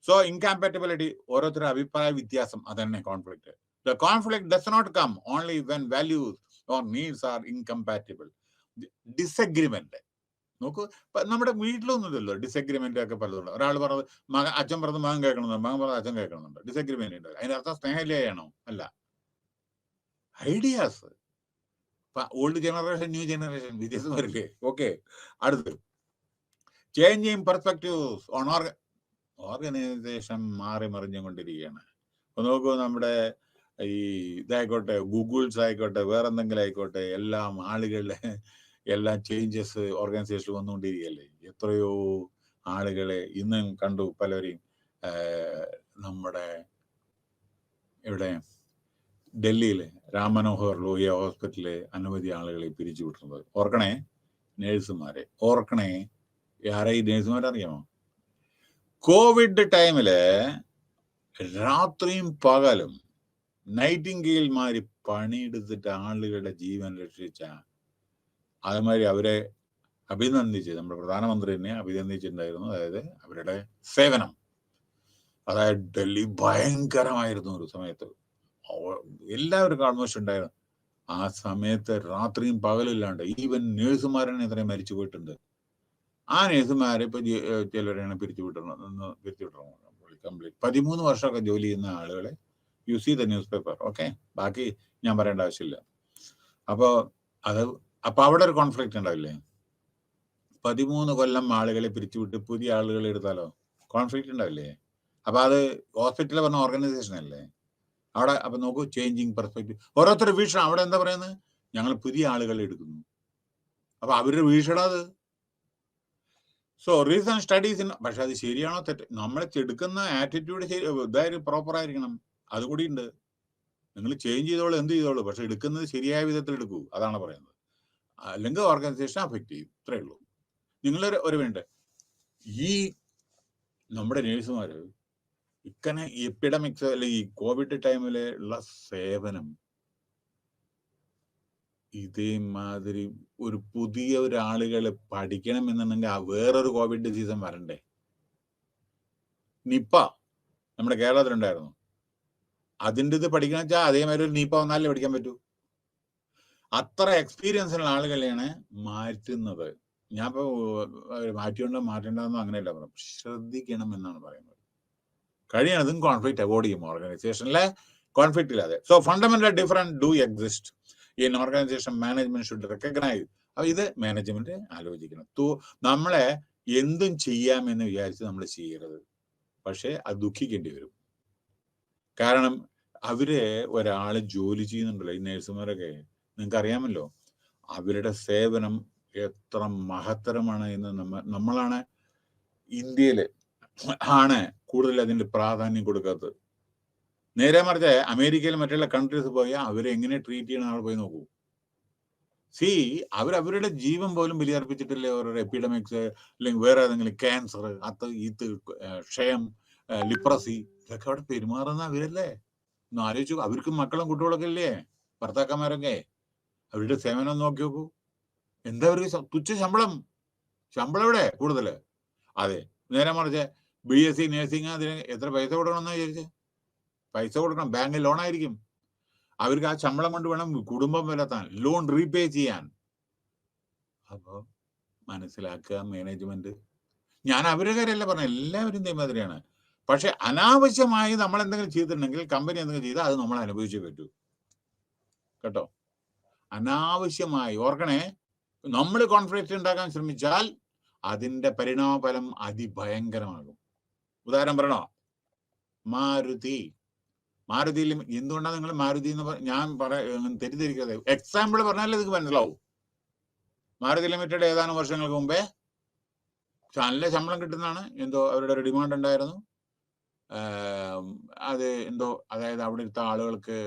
സോ ഇൻകാമ്പറ്റബിലിറ്റി, ഓരോരുത്തരുടെ അഭിപ്രായ വ്യത്യാസം, അതന്നെ conflict. The conflict does not come only when values or needs are incompatible. Disagreement നോക്കൂ, നമ്മുടെ വീട്ടിലൊന്നുമില്ലല്ലോ ഡിസഗ്രിമെന്റ് ഒക്കെ പലതുണ്ട്. ഒരാൾ പറഞ്ഞത് അച്ഛൻ പറഞ്ഞത് മകൻ കേൾക്കണമെന്നുണ്ട്, മകൻ പറഞ്ഞത് അച്ഛൻ കേൾക്കണമെന്നുണ്ട്. ഡിസഗ്രിമെന്റ് ഉണ്ട്. അതിന്റെ അർത്ഥം സ്നേഹമില്ലായാണോ? അല്ല, ideas. Old generation new generation വ്യത്യാസം വരില്ലേ. ഓക്കെ, അടുത്ത് ചേഞ്ചിങ് പെർസ്പെക്റ്റീവ്സ് ഓൺ ഓർഗനൈസേഷൻ മാറി മറിഞ്ഞുകൊണ്ടിരിക്കുകയാണ്. അപ്പൊ നോക്കൂ, നമ്മുടെ ഈ ഇതായിക്കോട്ടെ, ഗൂഗിൾസ് ആയിക്കോട്ടെ, വേറെന്തെങ്കിലും ആയിക്കോട്ടെ, എല്ലാം ആളുകളുടെ എല്ലാം ചേഞ്ചസ് ഓർഗനൈസേഷനിൽ വന്നുകൊണ്ടിരിക്കുകയല്ലേ. എത്രയോ ആളുകളെ ഇന്നും കണ്ടു, പലരെയും നമ്മുടെ ഇവിടെ ഡൽഹിയിലെ രാം മനോഹർ ലോഹിയ ഹോസ്പിറ്റലിലെ അനവധി ആളുകളെ പിരിച്ചു വിട്ടുന്നത്. ഓർക്കണേ നേഴ്സുമാരെ, ഓർക്കണേ. ആരെ ഈ നേഴ്സുമാരറിയാമോ? കോവിഡ് ടൈമില് രാത്രിയും പകലും നൈറ്റിംഗേൽമാര് പണിയെടുത്തിട്ട് ആളുകളുടെ ജീവൻ രക്ഷിച്ച, അതേമാതിരി അവരെ അഭിനന്ദിച്ച് നമ്മുടെ പ്രധാനമന്ത്രി തന്നെ അഭിനന്ദിച്ചിട്ടുണ്ടായിരുന്നു. അതായത് അവരുടെ സേവനം, അതായത് ഡൽഹി ഭയങ്കരമായിരുന്നു ഒരു സമയത്ത്, എല്ലാവർക്കും ആൾമോസ്റ്റ് ഉണ്ടായിരുന്നു. ആ സമയത്ത് രാത്രിയും പകലില്ലാണ്ട് ഈവൻ നേഴ്സുമാരാണ് ഇത്രയും മരിച്ചു പോയിട്ടുണ്ട്. ആ നേഴ്സുമാരെ ഇപ്പൊ ചിലരെയാണ് പിരിച്ചുവിട്ടണം കംപ്ലീറ്റ് 13 വർഷമൊക്കെ ജോലി ചെയ്യുന്ന ആളുകളെ you see the newspaper. Okay, ബാക്കി ഞാൻ പറയേണ്ട ആവശ്യമില്ല. അപ്പൊ അവിടെ ഒരു കോൺഫ്ലിക്റ്റ് ഉണ്ടാവില്ലേ? 13 കൊല്ലം ആളുകളെ പിരിച്ചുവിട്ട് പുതിയ ആളുകളെ എടുത്താലോ കോൺഫ്ലിക്റ്റ് ഉണ്ടാവില്ലേ? അപ്പൊ അത് ഹോസ്പിറ്റലിൽ പറഞ്ഞ ഓർഗനൈസേഷൻ അല്ലേ അവിടെ. അപ്പൊ നോക്കൂ, ചേഞ്ചിങ് പെർസ്പെക്റ്റീവ്, ഓരോരുത്തരുടെ വീക്ഷണം. അവിടെ എന്താ പറയുന്നത്? ഞങ്ങൾ പുതിയ ആളുകളെ എടുക്കുന്നു. അപ്പൊ അവരുടെ വീക്ഷണം അത്. സോ റീസൺ സ്റ്റഡീസ്, പക്ഷെ അത് ശരിയാണോ തെറ്റ്? നമ്മൾ എടുക്കുന്ന ആറ്റിറ്റ്യൂഡ് ഇതായത് പ്രോപ്പർ ആയിരിക്കണം. അതുകൂടി ഉണ്ട്. നിങ്ങൾ ചേഞ്ച് ചെയ്തോളൂ, എന്ത് ചെയ്തോളൂ, പക്ഷെ എടുക്കുന്നത് ശരിയായ വിധത്തിൽ എടുക്കൂ. അതാണ് പറയുന്നത്. അല്ലെങ്കിൽ ഓർഗനൈസേഷൻ അഫക്റ്റ് ചെയ്യും. ഇത്രേ ഉള്ളൂ. നിങ്ങൾ ഒരു വേണ്ട ഈ നമ്മുടെ നേഴ്സുമാര് ഇക്കനെ എപ്പിഡമിക്സ് അല്ലെങ്കിൽ ഈ കോവിഡ് ടൈമില് ഉള്ള സേവനം, ഇതേമാതിരി ഒരു പുതിയ ഒരാളുകൾ പഠിക്കണം എന്നുണ്ടെങ്കിൽ ആ വേറൊരു കോവിഡ് സീസൺ വരണ്ടേ? നിപ്പ നമ്മുടെ കേരളത്തിലുണ്ടായിരുന്നു. അതിൻ്റെ ഇത് പഠിക്കണം വെച്ചാൽ അതേമാതിരി ഒരു നിപ്പ വന്നാലേ പഠിക്കാൻ പറ്റൂ. അത്ര എക്സ്പീരിയൻസ് ഉള്ള ആളുകളെയാണ് മാറ്റുന്നത്. ഞാനിപ്പോ മാറ്റേണ്ടെന്നോ അങ്ങനെയല്ല പറഞ്ഞു, ശ്രദ്ധിക്കണം എന്നാണ് പറയുന്നത്. കഴിയണതും കോൺഫ്ലിക്റ്റ് അവോയ്ഡ് ചെയ്യും ഓർഗനൈസേഷനിലെ കോൺഫ്ലിക്റ്റ് ഇല്ലാതെ. So fundamental difference do exist in organisation. Management should recognise. അപ്പൊ ഇത് മാനേജ്മെന്റ് ആലോചിക്കണം. നമ്മളെ എന്തും ചെയ്യാമെന്ന് വിചാരിച്ച് നമ്മൾ ചെയ്യരുത്. പക്ഷെ അത് ദുഃഖിക്കേണ്ടി വരും. കാരണം ഒരാള് ജോലി ചെയ്യുന്നുണ്ടല്ലോ, ഈ നേഴ്സുമാരൊക്കെ, നിങ്ങൾക്ക് അറിയാമല്ലോ, അവരുടെ സേവനം എത്ര മഹത്തരമാണ് എന്ന് നമ്മളാണ് ഇന്ത്യയില് ആണ് കൂടുതൽ അതിന്റെ പ്രാധാന്യം കൊടുക്കാത്തത്. നേരെ മറിച്ച് അമേരിക്കയിൽ മറ്റുള്ള കൺട്രീസ് പോയാൽ അവരെ എങ്ങനെ ട്രീറ്റ് ചെയ്യണ ആൾ പോയി നോക്കൂ. അവരുടെ ജീവൻ പോലും ബലിയർപ്പിച്ചിട്ടില്ലേ ഓരോ എപ്പിഡമിക്സ്, അല്ലെങ്കിൽ വേറെ ഏതെങ്കിലും ക്യാൻസർ, ക്ഷയം, ലിപ്രസി, ഇതൊക്കെ അവിടെ പെരുമാറുന്ന അവരല്ലേ. ഒന്ന് ആലോചിച്ചു. അവർക്ക് മക്കളും കുട്ടികളൊക്കെ ഇല്ലേ, ഭർത്താക്കന്മാരൊക്കെ. അവരുടെ സേവനം നോക്കി നോക്കൂ. എന്താ അവർക്ക് തുച്ഛ ശമ്പളം എവിടെ കൂടുതല്. അതെ, നേരെ മറിച്ച് BSc നേഴ്സിംഗ്, അതിന് എത്ര പൈസ കൊടുക്കണമെന്ന് വിചാരിച്ച്? പൈസ കൊടുക്കണം, ബാങ്ക് ലോൺ ആയിരിക്കും. അവർക്ക് ആ ശമ്പളം കൊണ്ട് വേണം കുടുംബം പുലർത്താൻ, ലോൺ റീപേ ചെയ്യാൻ. അപ്പൊ മനസ്സിലാക്കുക മാനേജ്മെന്റ്. ഞാൻ അവരുടെ കാര്യമല്ല പറഞ്ഞത്, എല്ലാവരും ഇതേമാതിരിയാണ്. പക്ഷെ അനാവശ്യമായി നമ്മൾ എന്തെങ്കിലും ചെയ്തിട്ടുണ്ടെങ്കിൽ, കമ്പനി എന്തെങ്കിലും ചെയ്താൽ അത് നമ്മൾ അനുഭവിച്ചേ പറ്റൂ കേട്ടോ. അനാവശ്യമായി ഓർക്കണേ, നമ്മൾ കോൺഫ്ലിക്റ്റ് ഉണ്ടാക്കാൻ ശ്രമിച്ചാൽ അതിന്റെ പരിണാമഫലം അതിഭയങ്കരമാകും. ഉദാഹരണം പറയണോ? മാരുതിയിൽ എന്തുകൊണ്ടാണ് നിങ്ങൾ മാരുതി എന്ന് ഞാൻ തെറ്റിദ്ധരിക്കരുത്. എക്സാമ്പിൾ പറഞ്ഞാൽ ഇത് മനസ്സിലാവും. മാരുതി ലിമിറ്റഡ് ഏതാനും വർഷങ്ങൾക്ക് മുമ്പേ നല്ല ശമ്പളം കിട്ടുന്നതാണ്, എന്തോ അവരുടെ ഒരു ഡിമാൻഡ് ഉണ്ടായിരുന്നു. അത് എന്തോ, അതായത് അവിടെ ഇരുത്ത ആളുകൾക്ക്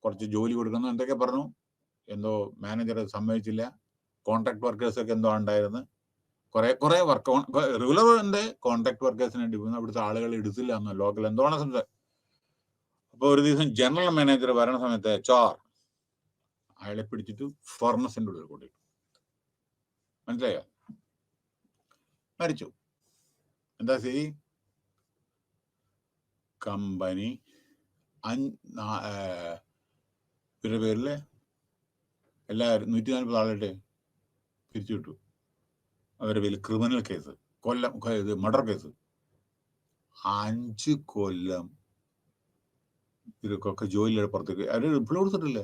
കുറച്ച് ജോലി കൊടുക്കുന്നു എന്തൊക്കെ പറഞ്ഞു. എന്തോ മാനേജർ സമ്മതിച്ചില്ല. കോൺട്രാക്ട് വർക്കേഴ്സൊക്കെ എന്തോ ഉണ്ടായിരുന്നു. കുറെ വർക്ക് റെഗുലർ കോൺട്രാക്ട് വർക്കേഴ്സിനെ അവിടുത്തെ ആളുകൾ എടുത്തില്ല എന്ന് ലോക്കൽ എന്തോണം സംസാരം. അപ്പൊ ഒരു ദിവസം ജനറൽ മാനേജർ വരണ സമയത്ത് അയാളെ പിടിച്ചിട്ട് ഫർണസിന്റെ ഉള്ളിൽ കൊണ്ടിട്ടു. മനസ്സിലായോ? മരിച്ചു. എന്താ ശരി? കമ്പനി ഇവരുടെ പേരില് എല്ലാവരും 140 ആളുടെ പിരിച്ചുവിട്ടു. അവരുടെ പേരിൽ ക്രിമിനൽ കേസ്, മർഡർ കേസ്. 5 കൊല്ലം ഇവർക്കൊക്കെ ജോലിയുടെ പുറത്തേക്ക് അവർ റിപ്ലൈ കൊടുത്തിട്ടില്ല.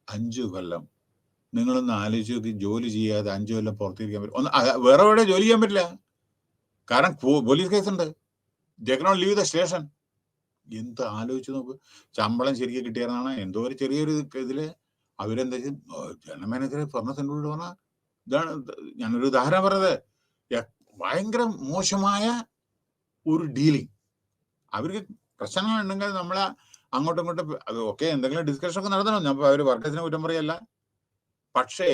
5 കൊല്ലം. നിങ്ങളൊന്ന് ആലോചിച്ച് നോക്കി, ജോലി ചെയ്യാതെ 5 കൊല്ലം പുറത്തിരിക്കാൻ പറ്റും? വേറെ എവിടെ ജോലി ചെയ്യാൻ പറ്റില്ല, കാരണം പോലീസ് കേസുണ്ട്. They cannot leave the station. എന്ത് ആലോചിച്ച് നോക്ക്. ശമ്പളം ശരിക്കും കിട്ടിയതാണ്. എന്തോ ഒരു ചെറിയൊരു ഇതില് അവരെന്താ ജനറൽ മാനേജറെ ഫർണസിന്റെ ഉള്ളിൽ പറഞ്ഞാൽ ഇതാണ്. ഞാനൊരു ഉദാഹരണം പറഞ്ഞത്. ഭയങ്കര മോശമായ ഒരു ഡീലിങ്. അവർക്ക് പ്രശ്നങ്ങളുണ്ടെങ്കിൽ നമ്മളെ അങ്ങോട്ടും ഇങ്ങോട്ടും അത് ഓക്കെ, എന്തെങ്കിലും ഡിസ്കഷൻ ഒക്കെ നടത്തണം. ഞാൻ അവർ വർക്കേഴ്സിനെ കുറ്റം പറയല്ല. പക്ഷേ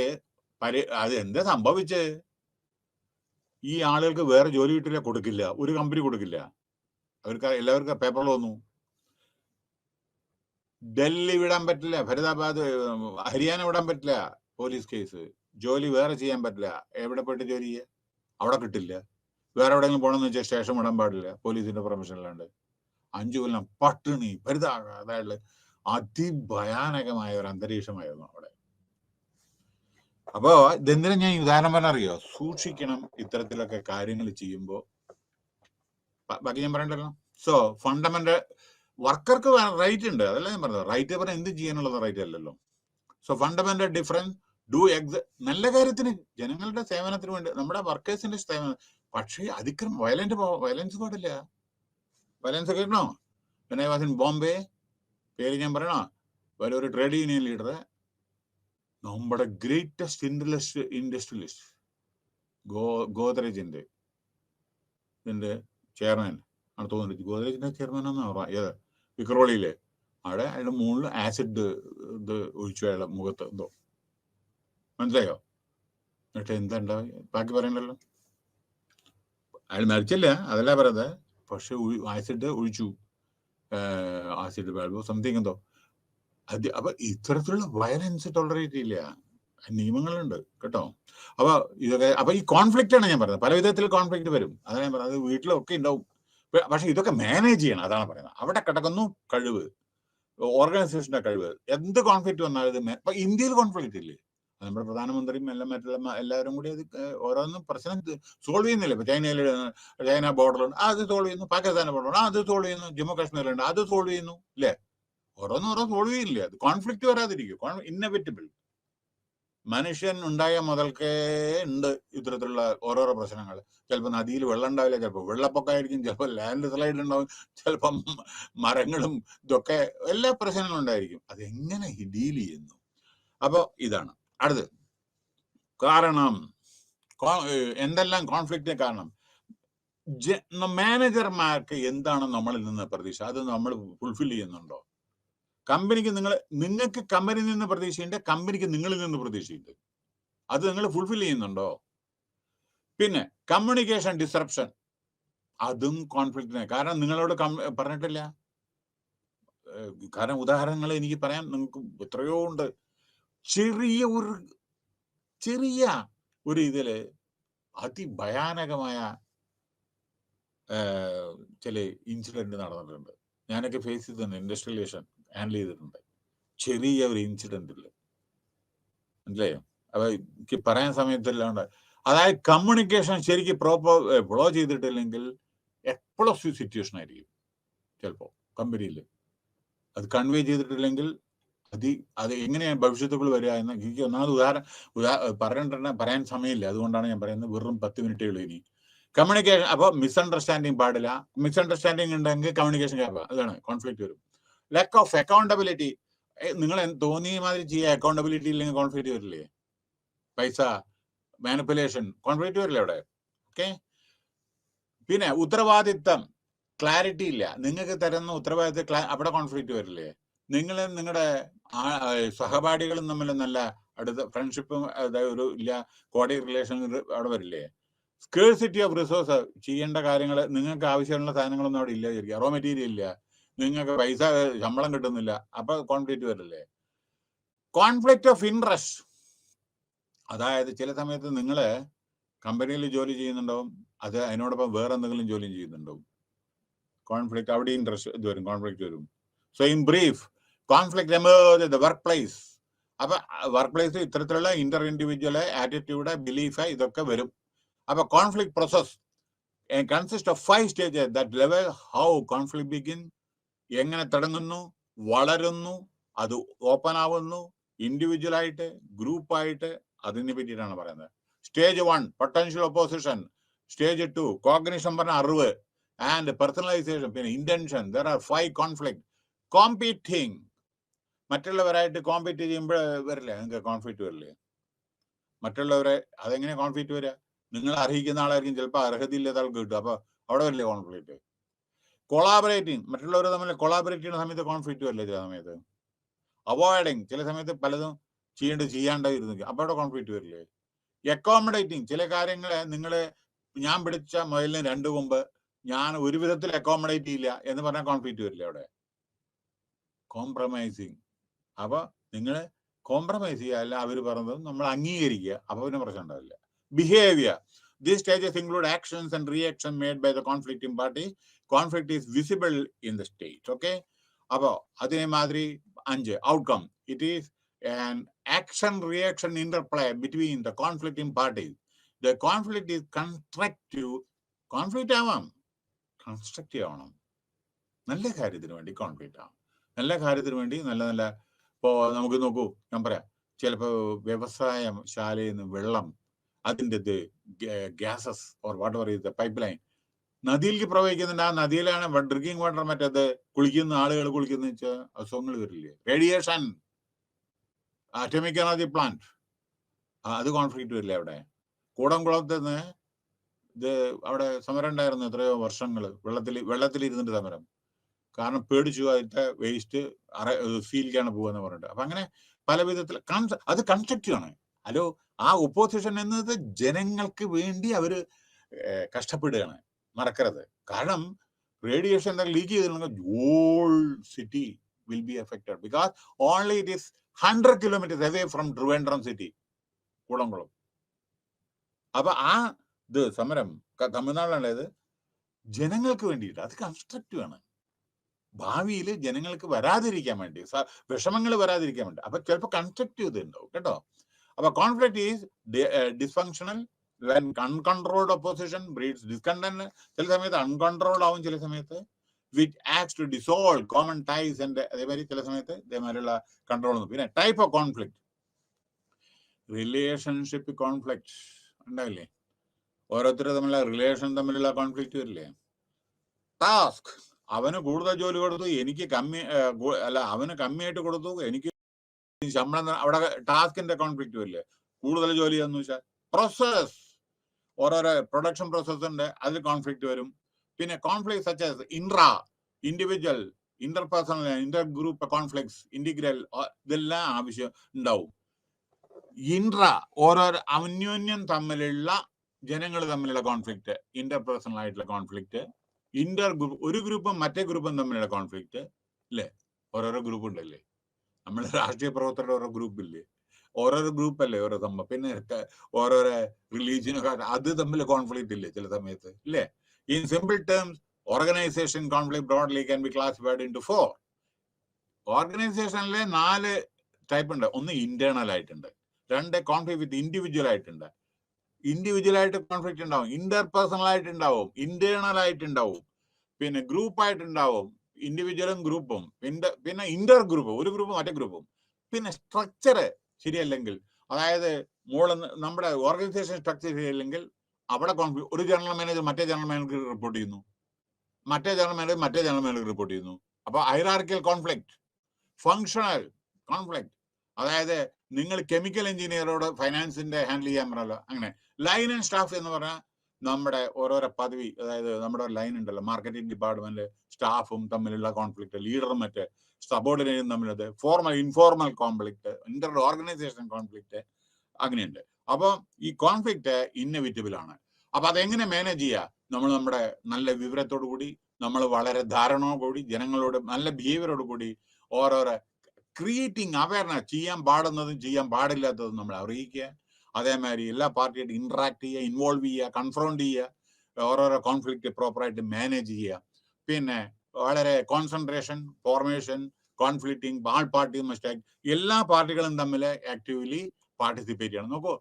അത് എന്താ സംഭവിച്ച്? ഈ ആളുകൾക്ക് വേറെ ജോലി കിട്ടില്ല, കൊടുക്കില്ല, ഒരു കമ്പനി കൊടുക്കില്ല. അവർക്ക് എല്ലാവർക്കും പേപ്പറിൽ വന്നു. ഡൽഹി വിടാൻ പറ്റില്ല, ഫരീദാബാദ്, ഹരിയാന വിടാൻ പറ്റില്ല, പോലീസ് കേസ്. ജോലി വേറെ ചെയ്യാൻ പറ്റില്ല. എവിടെ പോയിട്ട് ജോലി ചെയ്യുക? അവിടെ കിട്ടില്ല. വേറെ എവിടെയെങ്കിലും പോകണമെന്ന് വെച്ചാൽ സ്റ്റേഷൻ വിടാൻ പാടില്ല, പോലീസിന്റെ പെർമിഷൻ ഇല്ലാണ്ട്. 5 കൊല്ലം പട്ടിണി, അതായത് അതിഭയാനകമായ ഒരു അന്തരീക്ഷമായിരുന്നു അവിടെ. അപ്പോ ഇതെന്തിനാ ഞാൻ ഉദാഹരണം പറഞ്ഞറിയോ? സൂക്ഷിക്കണം ഇത്തരത്തിലൊക്കെ കാര്യങ്ങൾ ചെയ്യുമ്പോൾ. ബാക്കി ഞാൻ പറയണ്ടല്ലോ. സോ ഫണ്ടമെന്റൽ വർക്കർക്ക് റൈറ്റ് ഉണ്ട്, അതല്ല ഞാൻ പറഞ്ഞത്. റൈറ്റ് പറഞ്ഞാൽ എന്ത് ചെയ്യാനുള്ളത് റൈറ്റ് അല്ലല്ലോ. സോ ഫണ്ടമെന്റൽ ഡിഫറൻസ് ഡു നല്ല കാര്യത്തിന്, ജനങ്ങളുടെ സേവനത്തിന് വേണ്ടി, നമ്മുടെ വർക്കേഴ്സിന്റെ സേവനം. പക്ഷേ വയലൻസ് പാടില്ല. വയലൻസ് കേൾക്കണോ? പിന്നെ വാസ് ഇൻ ബോംബെ, പേര് ഞാൻ പറയണോ? ഒരു ട്രേഡ് യൂണിയൻ ലീഡർ, നമ്മുടെ ഗ്രേറ്റസ്റ്റ് ഇൻഡസ്ട്രിയലിസ്റ്റ് ഗോദ്രേജിന്റെ ചെയർമാൻ ആണ് തോന്നുന്നത്. ഗോദ്രേജിന്റെ ചെയർമാൻ ആണെന്നാ ഏത് വിക്രോളിയിലെ അവിടെ അയാളുടെ മുകളിൽ ആസിഡ് ഇത് ഒഴിച്ചു അയാളുടെ മുഖത്ത് എന്തോ. മനസ്സിലായോ? എന്നിട്ട് എന്താ ഉണ്ടാവും? ബാക്കി പറയണ്ടല്ലോ. അയാൾ മരിച്ചില്ല, അതല്ല പറയുന്നത്. പക്ഷെ ആസിഡ് ഒഴിച്ചു, ആസിഡ് വാൽവ് സംതിങ് എന്തോ. അപ്പൊ ഇത്തരത്തിലുള്ള വയലൻസ് ടോളറേറ്റ് ഇല്ല, നിയമങ്ങളുണ്ട് കേട്ടോ. അപ്പൊ ഈ കോൺഫ്ലിക്റ്റ് ആണ് ഞാൻ പറയുന്നത്. പല വിധത്തിൽ കോൺഫ്ലിക്റ്റ് വരും, അതാണ് ഞാൻ പറയുന്നത്. അത് വീട്ടിലൊക്കെ ഉണ്ടാവും. പക്ഷെ ഇതൊക്കെ മാനേജ് ചെയ്യണം, അതാണ് പറയുന്നത്. അവിടെ കിടക്കുന്നു കഴിവ്, ഓർഗനൈസേഷന്റെ കഴിവ്. എന്ത് കോൺഫ്ലിക്റ്റ് വന്നാലും ഇന്ത്യയിൽ കോൺഫ്ലിക്റ്റ് ഇല്ലേ? നമ്മുടെ പ്രധാനമന്ത്രിയും എല്ലാം മറ്റുള്ള എല്ലാവരും കൂടി അത് ഓരോന്നും പ്രശ്നം സോൾവ് ചെയ്യുന്നില്ല. ഇപ്പൊ ചൈന ബോർഡറുണ്ട്, അത് സോൾവ് ചെയ്യുന്നു. പാകിസ്ഥാൻ ബോർഡറുണ്ട്, അത് സോൾവ് ചെയ്യുന്നു. ജമ്മു കാശ്മീരിലുണ്ട്, അത് സോൾവ് ചെയ്യുന്നു. ഇല്ലേ? ഓരോ സോൾവ് ചെയ്യില്ല. അത് കോൺഫ്ലിക്റ്റ് വരാതിരിക്കും. ഇന്നവിറ്റബിൾ. മനുഷ്യൻ ഉണ്ടായ മുതൽക്കേ ഉണ്ട് ഇത്തരത്തിലുള്ള ഓരോരോ പ്രശ്നങ്ങൾ. ചിലപ്പോൾ നദിയിൽ വെള്ളം ഉണ്ടാവില്ല, ചിലപ്പോൾ വെള്ളപ്പൊക്കമായിരിക്കും, ചിലപ്പോൾ ലാൻഡ് സ്ലൈഡ് ഉണ്ടാവും, ചിലപ്പം മരങ്ങളും ഇതൊക്കെ എല്ലാ പ്രശ്നങ്ങളും ഉണ്ടായിരിക്കും. അതെങ്ങനെ ഡീൽ ചെയ്യുന്നു? അപ്പൊ ഇതാണ് അടുത്ത് കാരണം. എന്തെല്ലാം കോൺഫ്ലിക്റ്റിന് കാരണം? മാനേജർമാർക്ക് എന്താണ് നമ്മളിൽ നിന്ന് പ്രതീക്ഷ? അത് നമ്മൾ ഫുൾഫിൽ ചെയ്യുന്നുണ്ടോ? നിങ്ങൾക്ക് കമ്പനിയിൽ നിന്ന് പ്രതീക്ഷയുണ്ട്, കമ്പനിക്ക് നിങ്ങളിൽ നിന്ന് പ്രതീക്ഷയുണ്ട്. അത് നിങ്ങൾ ഫുൾഫിൽ ചെയ്യുന്നുണ്ടോ? പിന്നെ കമ്മ്യൂണിക്കേഷൻ ഡിസ്റപ്ഷൻ, അതും കോൺഫ്ലിക്റ്റിനെ. കാരണം നിങ്ങളോട് പറഞ്ഞിട്ടില്ല. കാരണം ഉദാഹരണങ്ങൾ എനിക്ക് പറയാൻ നിങ്ങൾക്ക് എത്രയോ ഉണ്ട്. ചെറിയ ഒരു ഇതില് അതിഭയാനകമായ ചില ഇൻസിഡന്റ് നടന്നിട്ടുണ്ട്. ഞാനൊക്കെ ഫേസ് ചെയ്തിട്ടുണ്ട്, ഇൻഡസ്ട്രിയലൈസേഷൻ ഹാൻഡിൽ ചെയ്തിട്ടുണ്ട്. ചെറിയ ഒരു ഇൻസിഡന്റിൽ മനസ്സിലായോ? അപ്പൊ എനിക്ക് പറയാൻ സമയത്തില്ലാണ്ട്, അതായത് കമ്മ്യൂണിക്കേഷൻ ശരിക്കും പ്രോപ്പർ ഫ്ലോ ചെയ്തിട്ടില്ലെങ്കിൽ എക്സ്പ്ലോസീവ് സിറ്റുവേഷൻ ആയിരിക്കും. ചിലപ്പോ കമ്പനിയിൽ അത് കൺവേ ചെയ്തിട്ടില്ലെങ്കിൽ അത് എങ്ങനെയാണ് ഭവിഷ്യത്തുകൾ വരിക എന്ന് എനിക്ക് ഒന്നാമത് പറയാൻ സമയമില്ല. അതുകൊണ്ടാണ് ഞാൻ പറയുന്നത്. വെറും 10 മിനിറ്റേ ഉള്ളൂ ഇനി. കമ്മ്യൂണിക്കേഷൻ. അപ്പോൾ മിസ്അണ്ടർസ്റ്റാൻഡിങ് പാടില്ല. മിസ്അണ്ടർസ്റ്റാൻഡിങ് ഉണ്ടെങ്കിൽ കമ്മ്യൂണിക്കേഷൻ ഗ്യാപ്പ്, അതാണ് കോൺഫ്ലിക്റ്റ് വരും. Lack of accountability. നിങ്ങൾ തോന്നിയ മാതിരി ചെയ്യുക, അക്കൗണ്ടബിലിറ്റി ഇല്ലെങ്കിൽ കോൺഫ്ലിക്റ്റ് വരില്ലേ? പൈസ മാനിപ്പുലേഷൻ, കോൺഫ്ലിക്റ്റ് വരില്ലേ അവിടെ? ഓക്കെ. പിന്നെ ഉത്തരവാദിത്തം, ക്ലാരിറ്റി ഇല്ല. നിങ്ങൾക്ക് തരുന്ന ഉത്തരവാദിത്തം അവിടെ കോൺഫ്ലിക്റ്റ് വരില്ലേ? നിങ്ങളുടെ സഹപാഠികളും തമ്മിൽ നല്ല അടുത്ത ഫ്രണ്ട്ഷിപ്പും ഒരു ഇല്ല, കോഡി റിലേഷൻ അവിടെ വരില്ലേ? സ്കേഴ്സിറ്റി ഓഫ് റിസോഴ്സ്, ചെയ്യേണ്ട കാര്യങ്ങൾ, നിങ്ങൾക്ക് ആവശ്യമുള്ള സാധനങ്ങളൊന്നും അവിടെ ഇല്ല വിചാരിക്കുക. റോ മെറ്റീരിയൽ ഇല്ല, നിങ്ങൾക്ക് പൈസ ശമ്പളം കിട്ടുന്നില്ല, അപ്പൊ കോൺഫ്ലിക്റ്റ് വരില്ലേ? കോൺഫ്ലിക്റ്റ് ഓഫ് ഇൻട്രസ്റ്റ്, അതായത് ചില സമയത്ത് നിങ്ങൾ കമ്പനിയിൽ ജോലി ചെയ്യുന്നുണ്ടാവും, അത് അതിനോടൊപ്പം വേറെ എന്തെങ്കിലും ജോലി ചെയ്യുന്നുണ്ടാവും. കോൺഫ്ലിക്റ്റ് അവിടെ ഇൻട്രസ്റ്റ് ഇത് വരും, കോൺഫ്ലിക്റ്റ് വരും. So in brief, conflict emerge the work place. അപ്പൊ വർക്ക് പ്ലേസ് ഇത്തരത്തിലുള്ള ഇന്റർ ഇൻഡിവിജ്വൽ ആറ്റിറ്റ്യൂഡ്, ബിലീഫ് ഇതൊക്കെ വരും. അപ്പൊ conflict process consist of 5 stages that level how conflict begin, എങ്ങനെ തുടങ്ങുന്നു, വളരുന്നു, അത് ഓപ്പൺ ആവുന്നു, ഇൻഡിവിജ്വൽ ആയിട്ട്, ഗ്രൂപ്പായിട്ട്, അതിനെ പറ്റിയിട്ടാണ് പറയുന്നത്. Stage 1 potential opposition, stage 2 cognition, പറഞ്ഞ അറിവ്, ആൻഡ് പേഴ്സണലൈസേഷൻ, പിന്നെ intention. There are 5 conflict. Competing, മറ്റുള്ളവരായിട്ട് കോമ്പീറ്റ് ചെയ്യുമ്പോൾ വരില്ലേ നിങ്ങൾക്ക് കോൺഫ്ലിക്റ്റ് വരില്ലേ? മറ്റുള്ളവരെ അതെങ്ങനെ കോൺഫ്ലിക്റ്റ് വരിക? നിങ്ങൾ അർഹിക്കുന്ന ആളായിരിക്കും, ചിലപ്പോൾ അർഹതയില്ലാത്ത ആൾക്ക് കിട്ടും, അപ്പൊ അവിടെ വരില്ലേ കോൺഫ്ലിക്റ്റ്? കൊളാബറേറ്റിംഗ്, മറ്റുള്ളവർ തമ്മിൽ കൊളാബറേറ്റ് ചെയ്യുന്ന സമയത്ത് കോൺഫ്ലിക്റ്റ് വരില്ലേ ചില സമയത്ത്? അവോയ്ഡിങ്, ചില സമയത്ത് പലതും ചെയ്യാണ്ടായിരുന്നു, അപ്പൊ അവിടെ കോൺഫ്ലിക്റ്റ് വരില്ലേ? അക്കോമഡേറ്റിംഗ്, ചില കാര്യങ്ങളെ ഞാൻ പിടിച്ച മുയലിന് 2 കൊമ്പ്, ഞാൻ ഒരു വിധത്തിൽ അക്കോമഡേറ്റ് ചെയ്യില്ല എന്ന് പറഞ്ഞാൽ കോൺഫ്ലിക്റ്റ് വരില്ലേ അവിടെ? കോംപ്രമൈസിങ്, അപ്പൊ നിങ്ങൾ കോംപ്രമൈസ് ചെയ്യുക, അല്ല അവർ പറഞ്ഞത് നമ്മൾ അംഗീകരിക്കുക, അപ്പൊ പിന്നെ പ്രശ്നം ഉണ്ടാവില്ല. Behaviour, these stages include actions and reaction made by the conflicting party. Conflict is visible in the state. Okay, അപ്പോ അതേമാതിരി 5 outcome. It is an action reaction interplay between the conflicting parties. The conflict is constructive. Conflict ആവാം, constructive ആവണം. നല്ല കാര്യത്തിന് വേണ്ടി conflict ആവാം, നല്ല കാര്യത്തിന് വേണ്ടി നല്ല ഇപ്പോ നമുക്ക് നോക്കൂ, ഞാൻ പറയാം, ചിലപ്പോ വ്യവസായശാലയിൽ നിന്ന് വെള്ളം, അതിൻ്റെ gases or whatever is the pipe line നദിയിലേക്ക് പ്രവഹിക്കുന്നുണ്ട്. ആ നദിയിലാണ് ഡ്രിങ്കിങ് വാട്ടർ, മറ്റേത് കുളിക്കുന്ന ആളുകൾ കുളിക്കുന്ന വെച്ചാൽ അസുഖങ്ങൾ വരില്ലേ? റേഡിയേഷൻ, അറ്റോമിക് എനർജി പ്ലാന്റ്, അത് കോൺഫ്ലിക്റ്റ് വരില്ലേ അവിടെ? കൂടംകുളത്ത് നിന്ന് ഇത് അവിടെ സമരം ഉണ്ടായിരുന്നു എത്രയോ വർഷങ്ങൾ, വെള്ളത്തിൽ ഇരുന്നിട്ട് സമരം. കാരണം പേടിച്ചു, അതിന്റെ വേസ്റ്റ് സീലിക്കാണ് പോവാന്ന് പറഞ്ഞിട്ട്. അപ്പൊ അങ്ങനെ പല വിധത്തിൽ അത് കൺസ്ട്രക്റ്റീവ് ആണ്. ഹലോ, ആ ഒപ്പോസിഷൻ എന്നത് ജനങ്ങൾക്ക് വേണ്ടി അവര് കഷ്ടപ്പെടുകയാണ്, മറക്കരുത്. കാരണം റേഡിയേഷൻ ലീക്ക് ചെയ്തിട്ടുണ്ടെങ്കിൽ whole city will be affected, because only it is 100 kilometres away from Trivandrum city, Koodankulam. അപ്പൊ ആ ഇത് സമരം തമിഴ്നാട്ടിലുള്ളത് ജനങ്ങൾക്ക് വേണ്ടിയിട്ട്, അത് കൺസ്ട്രക്റ്റീവ് ആണ്. ഭാവിയിൽ ജനങ്ങൾക്ക് വരാതിരിക്കാൻ വേണ്ടി, വിഷമങ്ങൾ വരാതിരിക്കാൻ വേണ്ടി. അപ്പൊ ചിലപ്പോൾ കൺസ്ട്രക്റ്റീവ് ഇത് ഉണ്ടാവും കേട്ടോ. അപ്പോൾ conflict is dysfunctional. When uncontrolled opposition breeds discontent. ചില സമയത്ത് അൺകൺട്രോൾഡ് ആവും, ചില സമയത്ത് which acts to dissolve common ties and അതേമാതിരി ചില സമയത്ത് ഇതേമാതിരിയുള്ള കൺട്രോൾ. പിന്നെ type of conflict, relationship conflict ഉണ്ടാവില്ലേ, ഓരോരുത്തർ തമ്മിലുള്ള റിലേഷൻ തമ്മിലുള്ള കോൺഫ്ലിക്റ്റ് വരില്ലേ. ടാസ്ക്, അവന് കൂടുതൽ ജോലി കൊടുത്തു, എനിക്ക് കമ്മി, അല്ല അവന് കമ്മിയായിട്ട് കൊടുത്തു, എനിക്ക് ശമ്പളം, അവിടെ ടാസ്കിന്റെ കോൺഫ്ലിക്റ്റ് വരില്ലേ, കൂടുതൽ ജോലി എന്ന് വെച്ചാൽ. പ്രോസസ്, ഓരോരോ പ്രൊഡക്ഷൻ പ്രോസസ് ഉണ്ട്, അതിൽ കോൺഫ്ലിക്റ്റ് വരും. പിന്നെ conflict such as individual, interpersonal, Inter group conflicts, integral, ഇതെല്ലാം ആവശ്യം ഉണ്ടാവും. ഓരോരോ അന്യോന്യം തമ്മിലുള്ള ജനങ്ങൾ തമ്മിലുള്ള കോൺഫ്ലിക്റ്റ്, ഇന്റർപേഴ്സണൽ ആയിട്ടുള്ള കോൺഫ്ലിക്റ്റ്, ഇന്റർ ഗ്രൂപ്പ്, ഒരു ഗ്രൂപ്പും മറ്റേ ഗ്രൂപ്പും തമ്മിലുള്ള കോൺഫ്ലിക്റ്റ് ഇല്ലേ, ഓരോരോ ഗ്രൂപ്പ് ഉണ്ടല്ലേ, നമ്മുടെ രാഷ്ട്രീയ പ്രവർത്തകരുടെ ഓരോ ഗ്രൂപ്പില്ലേ, ഓരോരോ ഗ്രൂപ്പല്ലേ ഓരോ സംഭവം. പിന്നെ ഓരോരോ റിലീജിയനൊക്കെ അത് തമ്മിൽ കോൺഫ്ലിക്റ്റ് ഇല്ലേ ചില സമയത്ത് ഇല്ലേ. In simple terms, organisation conflict broadly can be classified into 4. ഓർഗനൈസേഷനിലെ 4 ടൈപ്പ് ഉണ്ട്. ഒന്ന് ഇന്റേണൽ ആയിട്ടുണ്ട്, 2 കോൺഫ്ലിക്റ്റ് വിത്ത് ഇൻഡിവിജ്വൽ ആയിട്ടുണ്ട്. ഇൻഡിവിജ്വൽ ആയിട്ട് കോൺഫ്ലിക്റ്റ് ഉണ്ടാവും, ഇന്റർപേഴ്സണൽ ആയിട്ടുണ്ടാവും, ഇന്റേണൽ ആയിട്ടുണ്ടാവും, പിന്നെ ഗ്രൂപ്പ് ആയിട്ടുണ്ടാവും, ഇൻഡിവിജ്വലും ഗ്രൂപ്പും, പിന്നെ ഇന്റർ ഗ്രൂപ്പ്, ഒരു ഗ്രൂപ്പും മറ്റേ ഗ്രൂപ്പും. പിന്നെ സ്ട്രക്ചർ ശരിയല്ലെങ്കിൽ, അതായത് നമ്മുടെ ഓർഗനൈസേഷൻ സ്ട്രക്ചർ ശരിയല്ലെങ്കിൽ അവിടെ കോൺഫ്ലിക്റ്റ്, ഒരു ജനറൽ മാനേജർ മറ്റേ ജനറൽ മാനേജർക്ക് റിപ്പോർട്ട് ചെയ്യുന്നു, മറ്റേ ജനറൽ മാനേജർ മറ്റേ ജനറൽ മാനേജർക്ക് റിപ്പോർട്ട് ചെയ്യുന്നു. അപ്പൊ ഹൈറാർക്കിയൽ കോൺഫ്ലിക്റ്റ്. ഫങ്ഷണൽ കോൺഫ്ലിക്റ്റ്, അതായത് നിങ്ങൾ കെമിക്കൽ എഞ്ചിനീയറോട് ഫൈനാൻസിന്റെ ഹാൻഡിൽ ചെയ്യാൻ പറഞ്ഞല്ലോ, അങ്ങനെ. ലൈൻ ആൻഡ് സ്റ്റാഫ് എന്ന് പറഞ്ഞാൽ നമ്മുടെ ഓരോരോ പദവി, അതായത് നമ്മുടെ ലൈൻ ഉണ്ടല്ലോ, മാർക്കറ്റിംഗ് ഡിപ്പാർട്ട്മെന്റ് സ്റ്റാഫും തമ്മിലുള്ള കോൺഫ്ലിക്റ്റ്, ലീഡറും മറ്റേ സബോർഡിനേറ്റും തമ്മിലത്. Formal informal conflict, inter organisation conflict, അങ്ങനെയുണ്ട്. അപ്പോൾ ഈ കോൺഫ്ലിക്റ്റ് ഇന്നെവിറ്റബിൾ ആണ്. അപ്പൊ അതെങ്ങനെ മാനേജ് ചെയ്യുക? നമ്മൾ നമ്മുടെ നല്ല വിവരത്തോടു കൂടി, നമ്മൾ വളരെ ധാരണയോടുകൂടി, ജനങ്ങളോട് നല്ല ബിഹേവിയറോട് കൂടി, ഓരോരോ ക്രിയേറ്റിംഗ് അവയർനെസ്, ചെയ്യാൻ പാടുന്നതും ചെയ്യാൻ പാടില്ലാത്തതും നമ്മൾ അറിയിക്കുക. അതേമാതിരി എല്ലാ പാർട്ടിയായിട്ട് ഇന്ററാക്ട് ചെയ്യുക, ഇൻവോൾവ് ചെയ്യുക, കൺഫ്രോണ്ട് ചെയ്യുക, ഓരോരോ കോൺഫ്ലിക്റ്റ് പ്രോപ്പറായിട്ട് മാനേജ് ചെയ്യുക. പിന്നെ വളരെ കോൺസെൻട്രേഷൻ, ഫോർമേഷൻ, കോൺഫ്ലിക്റ്റിംഗ്, ആൾ പാർട്ടി മിസ്റ്റേക്ക്, എല്ലാ പാർട്ടികളും തമ്മിൽ ആക്റ്റീവ്ലി പാർട്ടിസിപ്പേറ്റ് ചെയ്യണം. നോക്കൂ,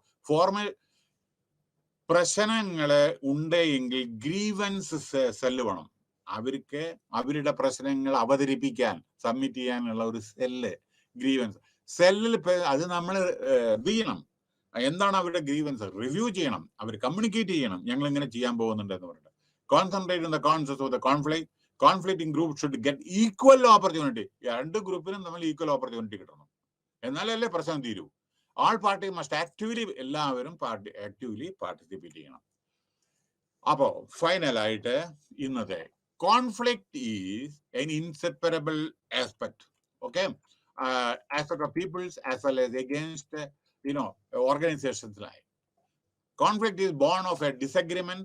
പ്രശ്നങ്ങള് ഉണ്ടെങ്കിൽ ഗ്രീവൻസ് സെല്ല് വേണം. അവർക്ക് അവരുടെ പ്രശ്നങ്ങൾ അവതരിപ്പിക്കാൻ, സബ്മിറ്റ് ചെയ്യാനുള്ള ഒരു സെല്ല്, ഗ്രീവൻസ് സെല്ലിൽ അത് നമ്മൾ ചെയ്യണം. എന്താണ് അവരുടെ ഗ്രീവൻസ്, റിവ്യൂ ചെയ്യണം, അവർ കമ്മ്യൂണിക്കേറ്റ് ചെയ്യണം, ഞങ്ങൾ ഇങ്ങനെ ചെയ്യാൻ പോകുന്നുണ്ട് എന്ന് പറഞ്ഞിട്ട്. Concentrate in the concept of the conflict. Conflicting group should get equal opportunity. 2 ഗ്രൂപ്പിനും നമ്മൾ ഈക്വൽ ഓപ്പർച്യൂണിറ്റി കിട്ടണം, എന്നാലല്ലേ പ്രശ്നം തീരൂ. ആൾ പാർട്ടി മസ്റ്റ് ആക്റ്റീവ്ലി, എല്ലാവരും ആക്റ്റീവ്ലി പാർട്ടിസിപ്പേറ്റ് ചെയ്യണം. അപ്പോ ഫൈനലായിട്ട് ഇന്നത്തെ conflict is N inseparable aspect, okay, aspect of people's as well as against organizations like. Conflict is born of a disagreement.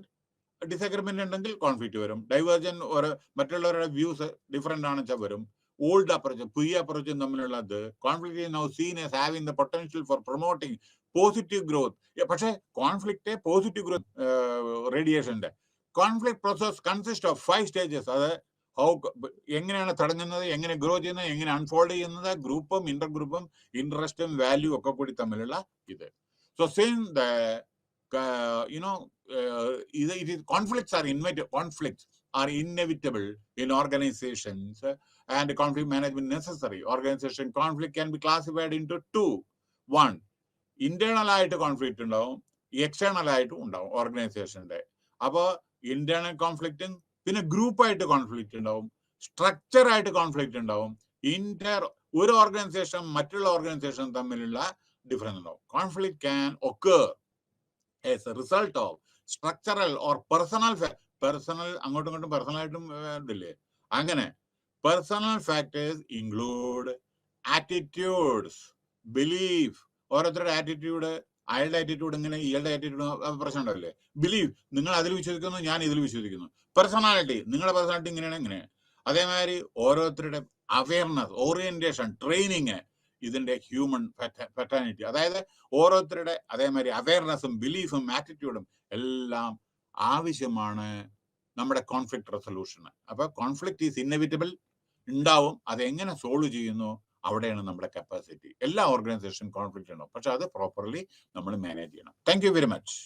Disagreement ഉണ്ടെങ്കിൽ കോൺഫ്ലിക്റ്റ് വരും. ഡൈവേർജൻ മറ്റുള്ളവരുടെ വ്യൂസ് ഡിഫറെന്റ് ആണെന്ന് വരും. ഓൾഡ് അപ്രോച്ചും പുതിയ അപ്രോച്ചും തമ്മിലുള്ളത്. Conflict is now seen as having the potential for promoting positive growth. പക്ഷേ conflict positive growth റേഡിയേഷന്റെ conflict process consist of 5 stages. അത് എങ്ങനെയാണ് തുടങ്ങുന്നത്, എങ്ങനെ ഗ്രോ ചെയ്യുന്നത്, എങ്ങനെ അൺഫോൾഡ് ചെയ്യുന്നത്, ഗ്രൂപ്പും ഇന്റർ ഗ്രൂപ്പും ഇൻട്രസ്റ്റും വാല്യൂ ഒക്കെ കൂടി തമ്മിലുള്ള ഇത്. So since the conflicts are inevitable in organizations and conflict management necessary. Organization conflict can be classified into 2. 1, internal ആയിട്ട് കോൺഫ്ലിക്റ്റ് ഉണ്ടാവും, എക്സ്റ്റേണൽ ആയിട്ടും ഉണ്ടാവും ഓർഗനൈസേഷന്റെ. അപ്പോൾ ഇന്റേണൽ കോൺഫ്ലിക്റ്റും പിന്നെ ഗ്രൂപ്പായിട്ട് കോൺഫ്ലിക്റ്റ് ഉണ്ടാവും, സ്ട്രക്ചർ ആയിട്ട് കോൺഫ്ലിക്റ്റ് ഉണ്ടാവും, ഒരു ഓർഗനൈസേഷൻ മറ്റുള്ള ഓർഗനൈസേഷൻ തമ്മിലുള്ള ഡിഫറൻസ് ഉണ്ടാവും. Conflict can occur as a result of structural or personal അങ്ങോട്ടും ഇങ്ങോട്ടും പേഴ്സണലായിട്ടും ഇല്ലേ, അങ്ങനെ personal factors include attitudes, belief. ഓരോരുത്തരുടെ ആറ്റിറ്റ്യൂഡ്, അയാളുടെ ആറ്റിറ്റ്യൂഡ് ഇങ്ങനെ, ഇയാളുടെ ആറ്റിറ്റ്യൂഡ് പ്രശ്നം ഉണ്ടാവില്ലേ. ബിലീഫ്, നിങ്ങൾ അതിൽ വിശ്വസിക്കുന്നു, ഞാൻ ഇതിൽ വിശ്വസിക്കുന്നു. പേഴ്സണാലിറ്റി, നിങ്ങളുടെ പേഴ്സണാലിറ്റി ഇങ്ങനെയാണ്, ഇങ്ങനെ. അതേമാതിരി ഓരോരുത്തരുടെ അവയർനെസ്, ഓറിയന്റേഷൻ, ട്രെയിനിങ്, ഇതിന്റെ ഹ്യൂമൻ ഫെറ്റർണിറ്റി, അതായത് ഓരോരുത്തരുടെ അതേമാതിരി അവയർനെസ്സും ബിലീഫും ആറ്റിറ്റ്യൂഡും എല്ലാം ആവശ്യമാണ് നമ്മുടെ കോൺഫ്ലിക്റ്റ് റെസൊല്യൂഷന്. അപ്പൊ കോൺഫ്ലിക്റ്റ് ഈസ് ഇന്നെവിറ്റബിൾ, ഉണ്ടാവും. അതെങ്ങനെ സോൾവ് ചെയ്യുന്നു അവിടെയാണ് നമ്മുടെ കപ്പാസിറ്റി. എല്ലാ ഓർഗനൈസേഷൻ കോൺഫ്ലിക്റ്റ് ഉണ്ടാവും, പക്ഷെ അത് പ്രോപ്പർലി നമ്മൾ മാനേജ് ചെയ്യണം. Thank you very much.